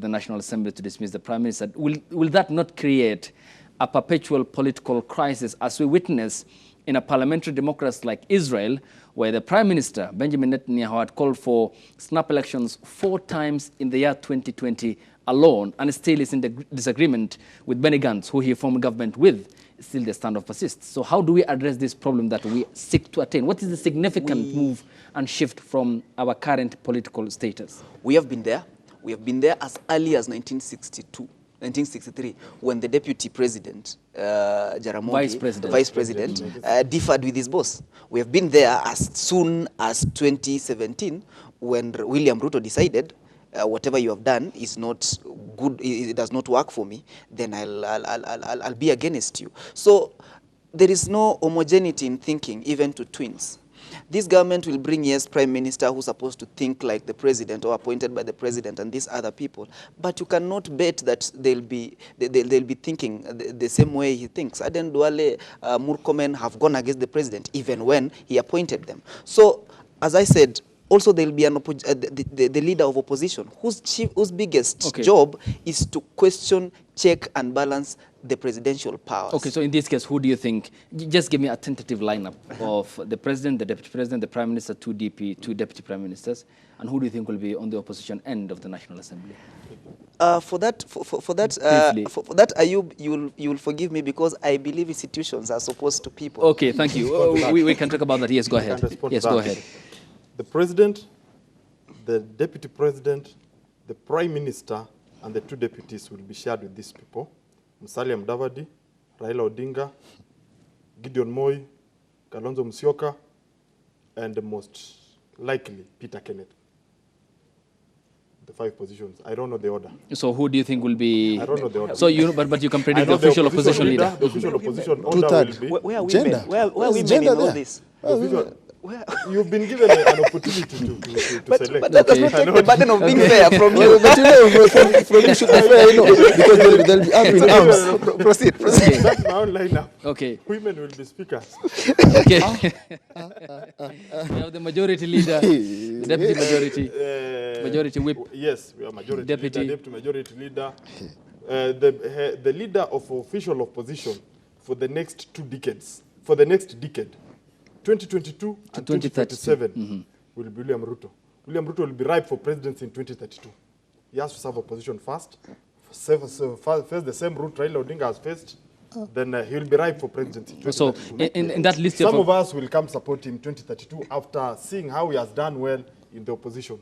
the National Assembly to dismiss the prime minister. Will that not create a perpetual political crisis, as we witness in a parliamentary democracy like Israel, where the Prime Minister, Benjamin Netanyahu, had called for snap elections 4 times in the year 2020 alone and still is in the disagreement with Benny Gantz, who he formed government with, still the standoff persists. So how do we address this problem that we seek to attain? What is the significant move and shift from our current political status? We have been there. We have been there as early as 1963, when the deputy president, Jaramogi, vice president, differed with his boss. We have been there as soon as 2017, when William Ruto decided, whatever you have done is not good, it does not work for me, then I'll be against you. So there is no homogeneity in thinking, even to twins. This government will bring, yes, prime minister who's supposed to think like the president or appointed by the president and these other people, but you cannot bet that they'll be thinking the same way he thinks. Aden Duale, Murkomen have gone against the president even when he appointed them. So, as I said, also there will be the leader of opposition whose biggest job is to question, check and balance the presidential powers. Okay, so in this case, who do you think, just give me a tentative lineup of the president, the deputy president, the prime minister, two deputy prime ministers, and who do you think will be on the opposition end of the National Assembly? For that, Ayub, you will forgive me because I believe institutions are supposed to people. Okay, thank you. We can talk about that. Yes, go ahead. Yes, go ahead. The president, the deputy president, the prime minister, and the two deputies will be shared with these people. Musalia Mudavadi, Raila Odinga, Gideon Moi, Kalonzo Musyoka, and the most likely Peter Kenneth. The 5 positions. I don't know the order. So who do you think will be? I don't know the order. So but you can predict the official opposition leader. The official opposition order will be. Where are women? Where are women in all this? You've been given an opportunity to select. But that does not take the burden of being fair from you. But you know, from you should be fair, you know, because they'll be up in arms. Proceed. That's my own lineup. Okay. Women will be speakers. Okay. We have the majority leader, the deputy majority whip. Yes, we are majority Deputy. leader, deputy majority leader. The leader of official opposition for the next 2 decades, for the next decade, 2022 and 2037, will be William Ruto. William Ruto will be ripe for presidency in 2032. He has to serve opposition first, face the same route Raila Odinga has faced, then he will be ripe for presidency. So in that list, some of us will come support him in 2032 after seeing how he has done well in the opposition.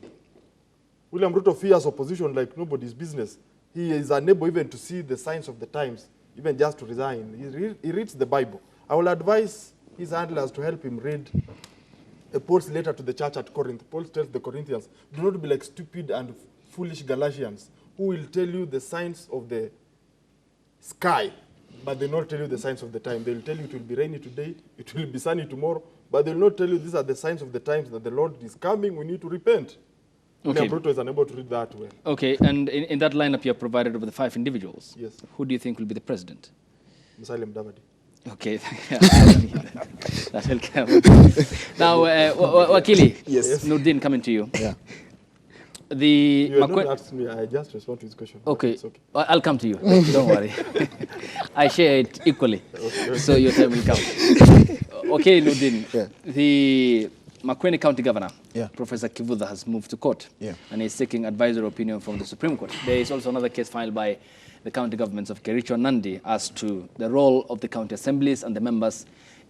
William Ruto fears opposition like nobody's business. He is unable even to see the signs of the times, even just to resign. He reads the Bible. I will advise his handlers to help him read Paul's letter to the church at Corinth. Paul tells the Corinthians, do not be like stupid and foolish Galatians, who will tell you the signs of the sky, but they will not tell you the signs of the time. They will tell you it will be rainy today, it will be sunny tomorrow, but they will not tell you these are the signs of the times that the Lord is coming, we need to repent. Okay. Bruto is unable to read that well. Okay, and in that lineup you have provided over the 5 individuals. Yes. Who do you think will be the president? Musalia Mudavadi. Okay, that will come. Now, Wakili, yes. Nurdin, coming to you. Yeah. You don't ask me, I just respond to his question. Okay, it's okay. I'll come to you. Don't worry. I share it equally, so your time will come. Okay, Nurdin, the Makueni County Governor, Professor Kivutha, has moved to court, and is seeking advisory opinion from the Supreme Court. There is also another case filed by the county governments of Kericho and Nandi as to the role of the county assemblies and the members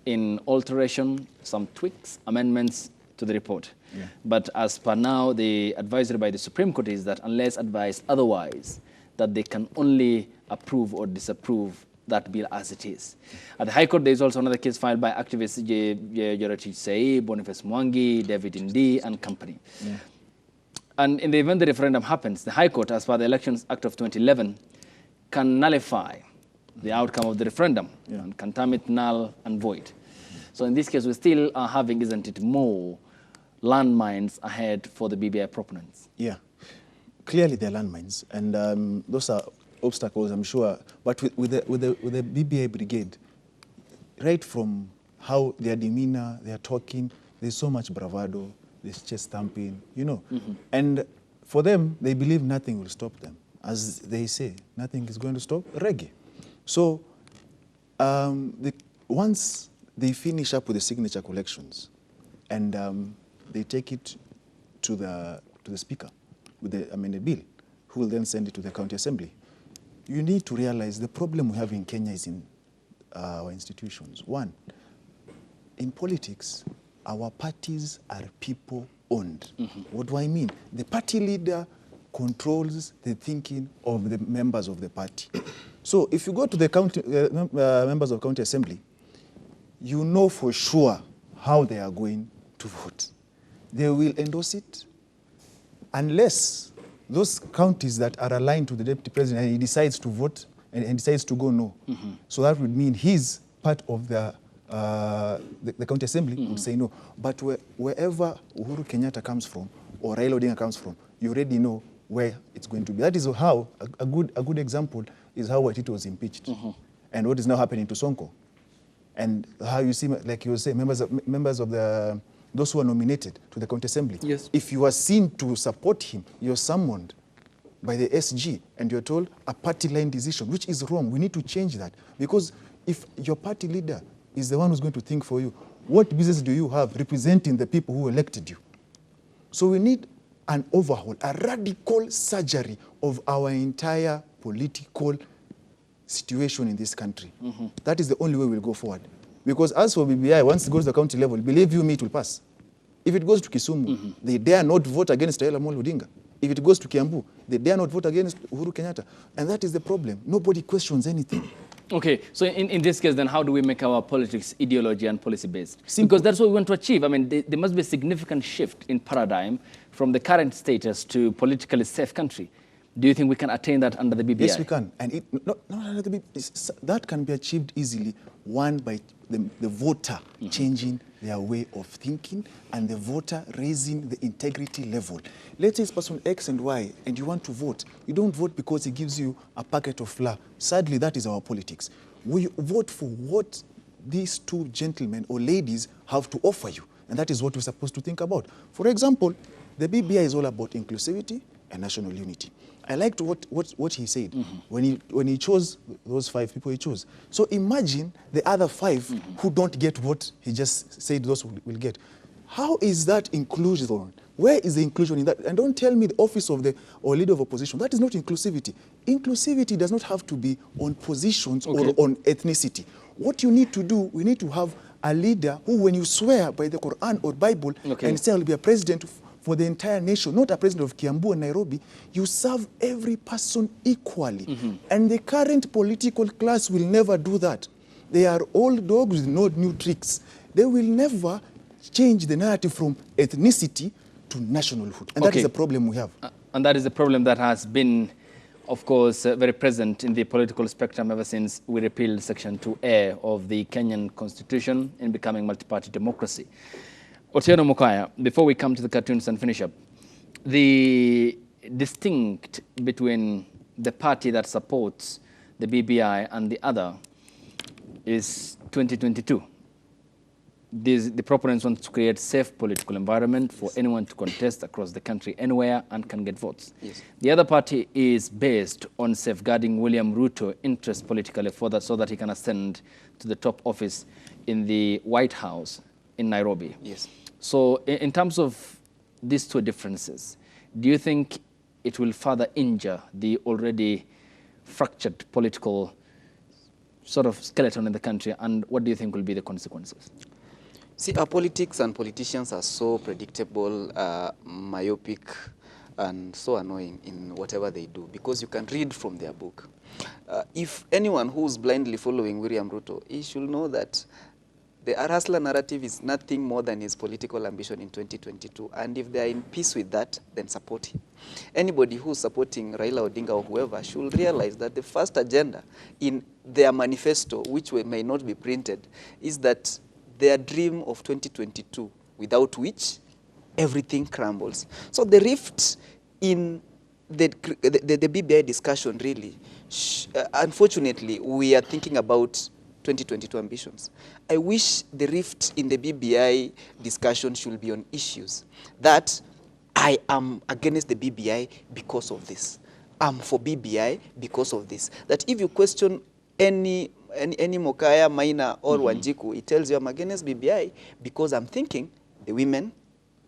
in alteration, some tweaks, amendments to the report. But as per now, the advisory by the Supreme Court is that unless advised otherwise, that they can only approve or disapprove that bill as it is. At the High Court, there is also another case filed by activists Jorati Sei, Boniface Mwangi, David Indi, and company. And in the event the referendum happens, the High Court, as per the Elections Act of 2011, can nullify the outcome of the referendum and can term it null and void. So in this case, we still are having, isn't it, more landmines ahead for the BBI proponents? Yeah, clearly they're landmines, and those are obstacles, I'm sure. But with the BBI brigade, right from how their demeanor, their talking, there's so much bravado, there's chest thumping, you know. And for them, they believe nothing will stop them. As they say, nothing is going to stop reggae. So once they finish up with the signature collections and they take it to the speaker with the bill, who will then send it to the county assembly. You need to realize the problem we have in Kenya is in our institutions. One, in politics, our parties are people-owned. What do I mean? The party leader controls the thinking of the members of the party. So if you go to the county, members of county assembly, you know for sure how they are going to vote. They will endorse it unless those counties that are aligned to the deputy president and he decides to vote and decides to go no. So that would mean he's part of the county assembly would say no. But wherever Uhuru Kenyatta comes from or Raila Odinga comes from, you already know where it's going to be. That is how a good example is how Waititi was impeached and what is now happening to Sonko. And how you see, like you say, members of the those who are nominated to the county assembly. Yes. If you are seen to support him, you're summoned by the SG and you're told a party line decision, which is wrong. We need to change that. Because if your party leader is the one who's going to think for you, what business do you have representing the people who elected you? So we need an overhaul, a radical surgery of our entire political situation in this country. That is the only way we'll go forward. Because as for BBI, once it goes to the county level, believe you me, it will pass. If it goes to Kisumu, they dare not vote against Raila Amolo Odinga. If it goes to Kiambu, they dare not vote against Uhuru Kenyatta. And that is the problem. Nobody questions anything. Okay, so in this case, then how do we make our politics ideology and policy-based? Because that's what we want to achieve. I mean, there must be a significant shift in paradigm from the current status to politically safe country. Do you think we can attain that under the BBI? Yes, we can. And not under the BBI. That can be achieved easily, one, by the voter changing their way of thinking and the voter raising the integrity level. Let's say it's person X and Y and you want to vote. You don't vote because he gives you a packet of flour. Sadly, that is our politics. We vote for what these two gentlemen or ladies have to offer you. And that is what we're supposed to think about. For example, the BBI is all about inclusivity and national unity. I liked what he said when he chose those 5 people he chose. So imagine the other 5 who don't get what he just said those will get. How is that inclusion? Where is the inclusion in that? And don't tell me the office of the or leader of opposition. That is not inclusivity. Inclusivity does not have to be on positions or on ethnicity. What you need to do, we need to have a leader who, when you swear by the Quran or Bible and say I'll be a president for the entire nation, not a president of Kiambu and Nairobi, you serve every person equally. And the current political class will never do that. They are old dogs with no new tricks. They will never change the narrative from ethnicity to nationalhood. And that is the problem we have. And that is the problem that has been, of course, very present in the political spectrum ever since we repealed Section 2A of the Kenyan Constitution in becoming multi-party democracy. Otieno Mukaya, before we come to the cartoons and finish up, the distinct between the party that supports the BBI and the other is 2022. The proponents want to create safe political environment for anyone to contest across the country anywhere and can get votes. The other party is based on safeguarding William Ruto interests politically so that he can ascend to the top office in the White House in Nairobi. So in terms of these two differences, do you think it will further injure the already fractured political sort of skeleton in the country, and what do you think will be the consequences? See, our politics and politicians are so predictable, myopic, and so annoying in whatever they do, because you can read from their book. If anyone who's blindly following William Ruto, he should know that the Arasla narrative is nothing more than his political ambition in 2022. And if they are in peace with that, then support him. Anybody who's supporting Raila Odinga or whoever should realize that the first agenda in their manifesto, which may not be printed, is that their dream of 2022, without which everything crumbles. So the rift in the BBI discussion really, unfortunately, we are thinking about 2022 ambitions. I wish the rift in the BBI discussion should be on issues that I am against the BBI because of this. I'm for BBI because of this. That if you question any Mokaya, Maina, or Wanjiku, it tells you I'm against BBI because I'm thinking the women,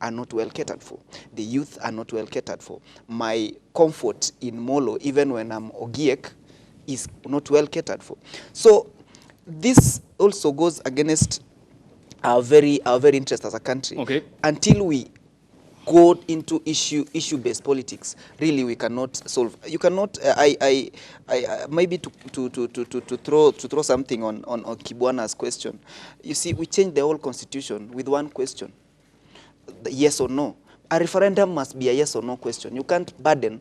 are not well catered for. The youth are not well catered for. My comfort in Molo, even when I'm Ogiek, is not well catered for. So this also goes against our very interest as a country. Okay. Until we go into issue-based politics, really we cannot solve. You cannot. Maybe to throw something on Kibwana's question. You see, we changed the whole constitution with one question: the yes or no. A referendum must be a yes or no question. You can't burden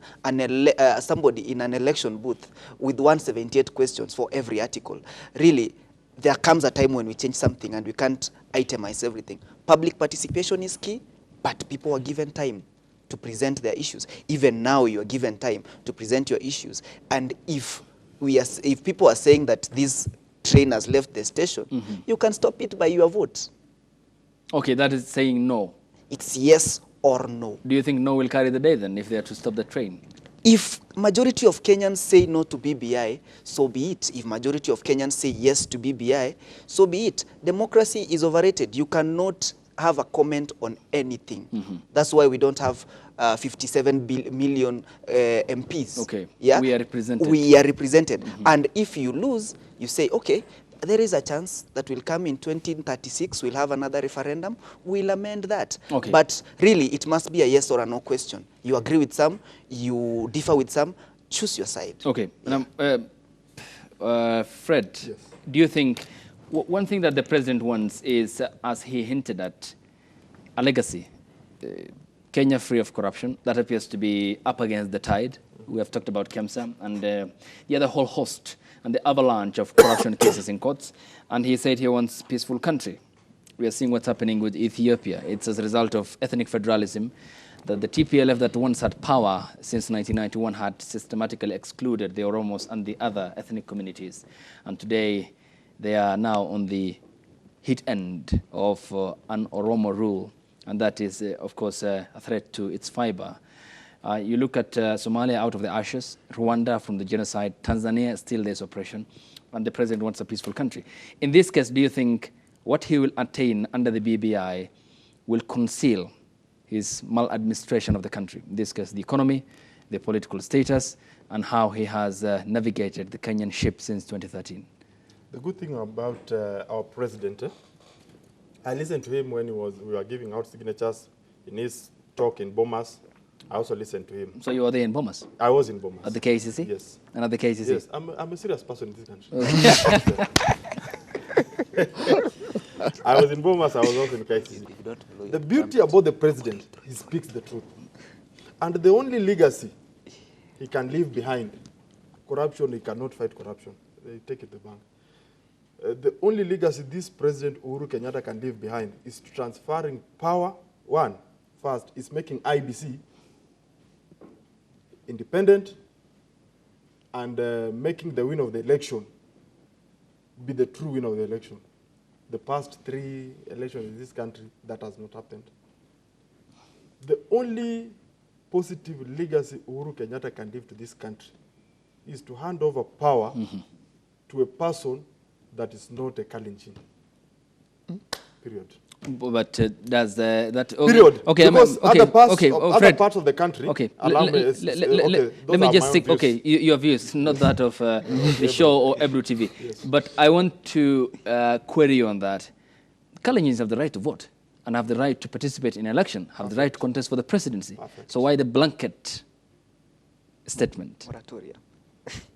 somebody in an election booth with 178 questions for every article. Really, there comes a time when we change something and we can't itemize everything. Public participation is key, but people are given time to present their issues. Even now, you are given time to present your issues. And if people are saying that this train has left the station, you can stop it by your vote. Okay, that is saying no. It's yes or no. Do you think no will carry the day then if they are to stop the train? If majority of Kenyans say no to BBI, so be it. If majority of Kenyans say yes to BBI, so be it. Democracy is overrated. You cannot have a comment on anything. That's why we don't have 57 million MPs. Okay, yeah? we are represented. We are represented. And if you lose, you say, okay, there is a chance that will come in 2036, we'll have another referendum, we'll amend that. Okay. But really, it must be a yes or a no question. You agree with some, you differ with some, choose your side. Okay. Yeah. Fred, Yes. do you think one thing that the president wants is, as he hinted at, a legacy? Kenya free of corruption, that appears to be up against the tide. We have talked about KEMSA and the other whole host and the avalanche of corruption cases in courts. And he said he wants a peaceful country. We are seeing what's happening with Ethiopia. It's as a result of ethnic federalism that the TPLF that once had power since 1991 had systematically excluded the Oromos and the other ethnic communities. And today they are now on the hit end of an Oromo rule. And that is, of course, a threat to its fiber. You look at Somalia out of the ashes, Rwanda from the genocide, Tanzania, still there's oppression, and the president wants a peaceful country. In this case, do you think what he will attain under the BBI will conceal his maladministration of the country? In this case, the economy, the political status, and how he has navigated the Kenyan ship since 2013. The good thing about our president, I listened to him when we were giving out signatures in his talk in Bomas. I also listened to him. So you were there in Bomas? I was in Bomas. At the KCC? Yes. And at the KCC? Yes, I'm a serious person in this country. I was in Bomas, I was also in KCC. The beauty about the president, he speaks the truth. And the only legacy he can leave behind, corruption, he cannot fight corruption. They take it to the bank. The only legacy this President Uhuru Kenyatta can leave behind is transferring power. First, is making IBC independent and making the win of the election be the true win of the election. The past 3 elections in this country, that has not happened. The only positive legacy Uhuru Kenyatta can leave to this country is to hand over power to a person that is not a Kalenjin. Period. But does that... Okay. Period. Okay, because other Fred, parts of the country... Okay, allow me, let me just stick... Okay, your views, not that of the show or Ebru TV. Yes. But I want to query you on that. Kalenjins have the right to vote and have the right to participate in election, have the right to contest for the presidency. Perfect. So why the blanket statement? Moratoria.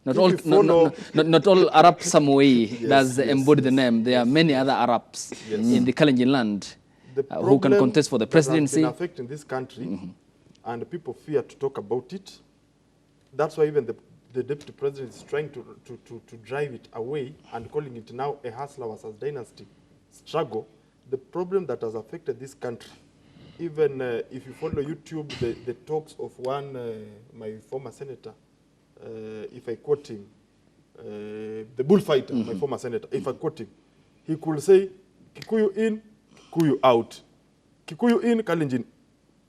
Not all Arab Samoei does embody the name. There are many other Arabs in the Kalenjin land who can contest for the presidency. That has been affecting this country, and people fear to talk about it. That's why even the deputy president is trying to drive it away and calling it now a hustler versus dynasty struggle. The problem that has affected this country, even if you follow YouTube, the talks of my former senator, if I quote him, the bullfighter, my former senator, if I quote him, he could say, Kikuyu in, Kikuyu out. Kikuyu in, Kalenjin.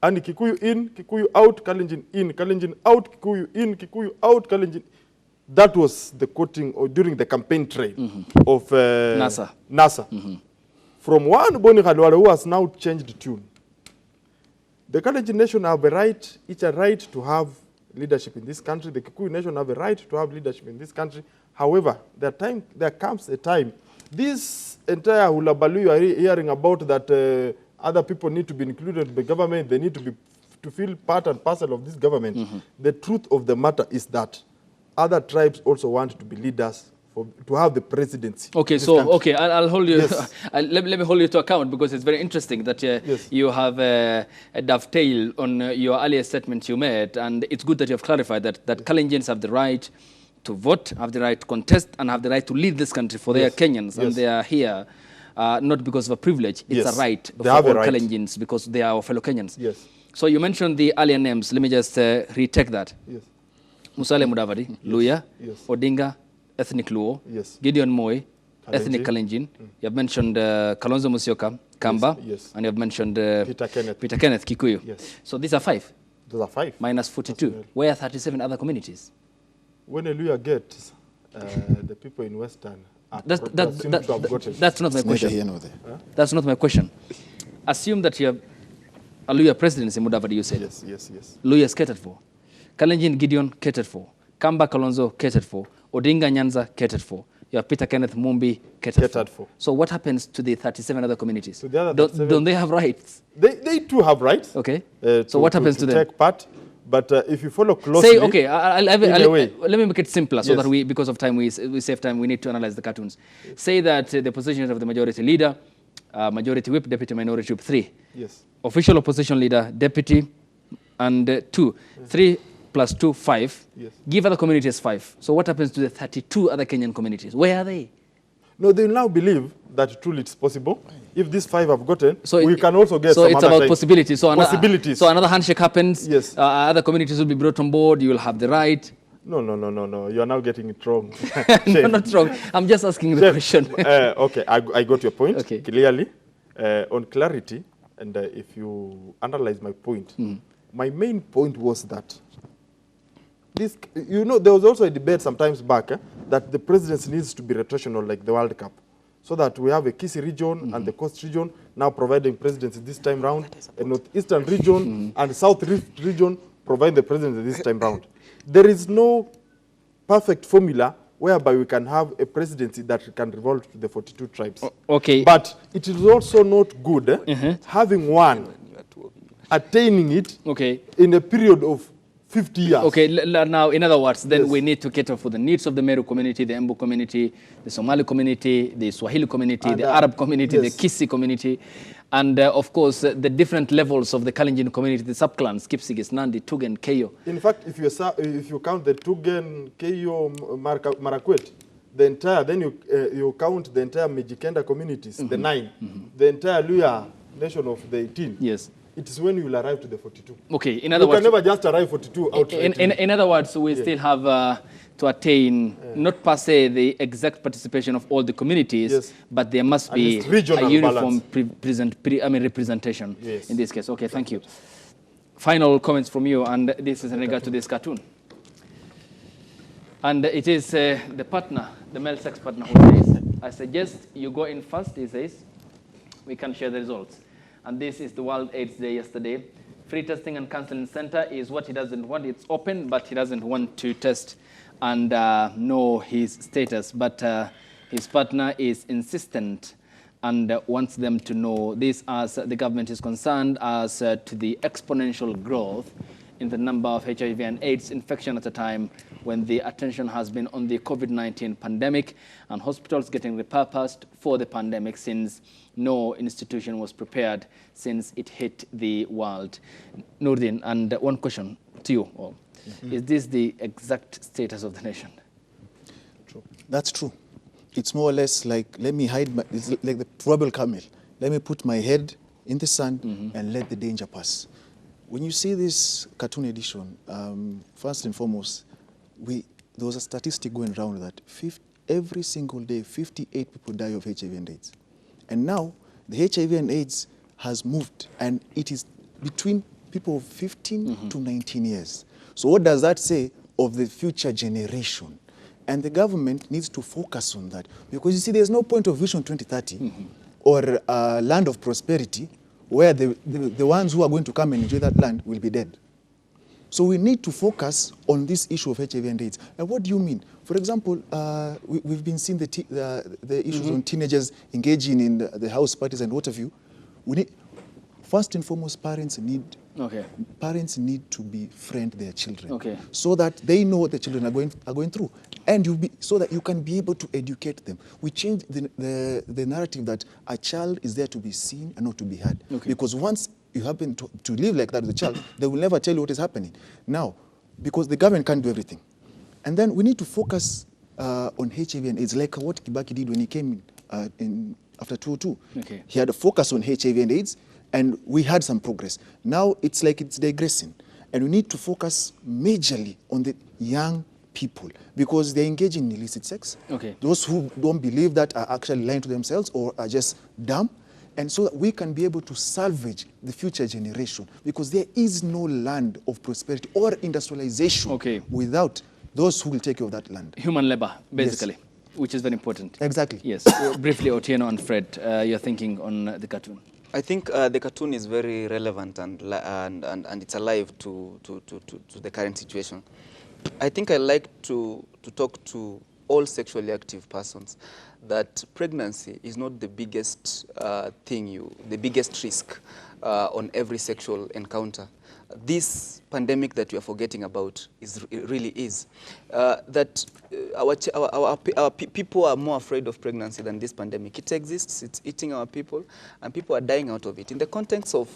And Kikuyu in, Kikuyu out, Kalenjin in. Kalenjin out, Kikuyu in, Kikuyu out, Kalenjin. That was the quoting during the campaign trail of NASA. From one Boni Khalwale who has now changed tune. The Kalenjin nation have a right, each a right to have leadership in this country. The Kikuyu nation have a right to have leadership in this country. However, there comes a time, this entire hulabaloo you are hearing about that other people need to be included in the government, they need to feel part and parcel of this government. The truth of the matter is that other tribes also want to be leaders, to have the presidency. Okay, so I'll hold you. Yes. Let me hold you to account, because it's very interesting that you have a dovetail on your earlier statement you made, and it's good that you have clarified that Kalenjins have the right to vote, have the right to contest, and have the right to lead this country, for they are Kenyans and they are here not because of a privilege. It's a right for all Kalenjins because they are our fellow Kenyans. Yes. So you mentioned the earlier names. Let me just retake that. Yes. Musalia Mudavadi, Luya, Odinga, ethnic Luo, Gideon Moi, ethnic Kalenjin. You have mentioned Kalonzo Musyoka, Kamba, and you have mentioned Peter Kenneth, Kikuyu. Yes. So these are 5. Those are 5. Minus 42. Where are 37 other communities? When a Luya gets the people in Western, that's not my question. That's not my question. Assume that you have a Luya presidency, Mudavadi, you said. Yes. Luya is catered for. Kalenjin Gideon catered for. Kamba Kalonzo catered for. Odinga Nyanza catered for. You have Peter Kenneth Mumbi catered for. So what happens to the 37 other communities? Don't they have rights? They too have rights. Okay. So what happens to them? Take part. But if you follow closely... Say, okay, let me make it simpler so that we, because of time, we save time, we need to analyze the cartoons. Say that the position of the majority leader, majority whip, deputy minority whip, 3. Yes. Official opposition leader, deputy, and 2. 3 plus 2, 5. Yes. Give other communities 5. So what happens to the 32 other Kenyan communities? Where are they? No, they now believe that truly it's possible. If these 5 have gotten, so we can also get some other So it's about possibilities. So possibilities. So another handshake happens. Yes. Other communities will be brought on board. You will have the right. No. You are now getting it wrong. No, not wrong. I'm just asking the question. Okay, I got your point clearly. On clarity, and if you analyze my point, my main point was that this, there was also a debate sometimes back that the presidency needs to be rotational like the World Cup, so that we have a Kisii region and the Coast region now providing presidency this time round, a Northeastern region and South Rift region providing the presidency this time round. There is no perfect formula whereby we can have a presidency that can revolve to the 42 tribes. Okay. But it is also not good having one, attaining it in a period of 50 years. Okay, now in other words, then we need to cater for the needs of the Meru community, the Embu community, the Somali community, the Swahili community, the Arab community, the Kisii community, and of course the different levels of the Kalenjin community, the subclans, Kipsigis, Nandi, Tugen, Keyo. In fact, if you count the Tugen, Keyo, Marakwet, the entire, then you count the entire Mijikenda communities, the 9, the entire Luya nation of the 18. Yes. It is when you will arrive to the 42. Okay, in other words, you can never just arrive 42 outright. In other words, we still have to attain not per se the exact participation of all the communities, but there must be a uniform representation in this case. Okay, thank you. Final comments from you, and this is in regard to this cartoon. And it is the partner, the male sex partner, who says, I suggest you go in first, he says, we can share the results. And this is the World AIDS Day yesterday. Free testing and counseling center is what he doesn't want. It's open, but he doesn't want to test and know his status. But his partner is insistent and wants them to know this, as the government is concerned as to the exponential growth in the number of HIV and AIDS infection at a time when the attention has been on the COVID-19 pandemic and hospitals getting repurposed for the pandemic, since no institution was prepared since it hit the world. Nurdin, and one question to you all. Is this the exact status of the nation? True. That's true. It's more or less like, let me hide it's like the trouble camel. Let me put my head in the sand and let the danger pass. When you see this cartoon edition, first and foremost, there was a statistic going around that every single day, 58 people die of HIV and AIDS. And now, the HIV and AIDS has moved, and it is between people of 15 to 19 years. So what does that say of the future generation? And the government needs to focus on that. Because you see, there's no point of Vision 2030 or a land of prosperity where the ones who are going to come and enjoy that land will be dead. So we need to focus on this issue of HIV and AIDS. And what do you mean? For example, we've been seeing the issues on teenagers engaging in the house parties and what have you. We need, first and foremost, parents need to befriend their children, so that they know what the children are going through, and so that you can be able to educate them. We change the narrative that a child is there to be seen and not to be heard, because once you happen to live like that with a child, they will never tell you what is happening. Now, because the government can't do everything. And then we need to focus on HIV and AIDS, like what Kibaki did when he came in after 2002. He had a focus on HIV and AIDS, and we had some progress. Now it's like it's digressing. And we need to focus majorly on the young people, because they're engaging in illicit sex. Those who don't believe that are actually lying to themselves or are just dumb. And so that we can be able to salvage the future generation, because there is no land of prosperity or industrialization without those who will take care of that land. Human labor, basically, which is very important. Exactly. Yes. Briefly, Otieno and Fred, your thinking on the cartoon. I think the cartoon is very relevant and it's alive to the current situation. I think I like to talk to all sexually active persons that pregnancy is not the biggest the biggest risk on every sexual encounter. This pandemic that we are forgetting about really is that our people are more afraid of pregnancy than this pandemic. It exists, it's eating our people, and people are dying out of it. In the context of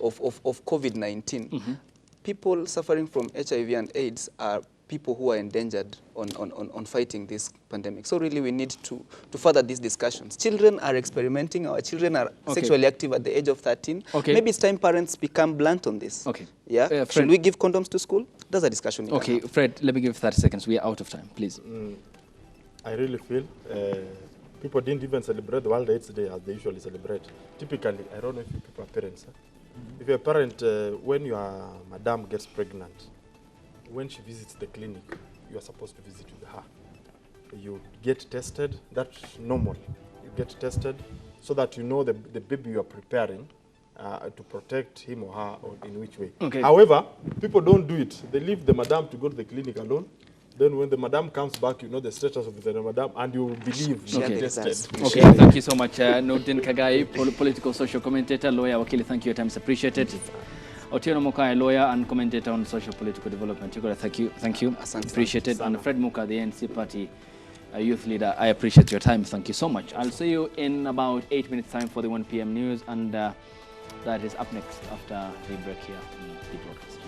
COVID-19, people suffering from HIV and AIDS are people who are endangered on fighting this pandemic. So really we need to further these discussions. Children are experimenting. Our children are sexually active at the age of 13. Maybe it's time parents become blunt on this. Yeah. Should we give condoms to school? That's a discussion. Fred, let me give 30 seconds. We are out of time, please. I really feel people didn't even celebrate the World AIDS Day as they usually celebrate. Typically, I don't know if you people are parents. If you're a parent, when your madam gets pregnant, when she visits the clinic, you are supposed to visit with her. You get tested, that's normal. You get tested so that you know the baby you are preparing to protect him or her, or in which way. However, people don't do it. They leave the madam to go to the clinic alone. Then when the madam comes back, you know the status of the madam, and you believe she has tested. Thank you so much, Nordin Kagai, political social commentator, lawyer, Wakili. Thank you. Your time is appreciated. Otieno Muka, a lawyer and commentator on social political development. Thank you. Appreciate it. And Fred Muka, the NC party youth leader, I appreciate your time. Thank you so much. I'll see you in about 8 minutes time for the 1 p.m. news, and that is up next after the break here on the broadcast.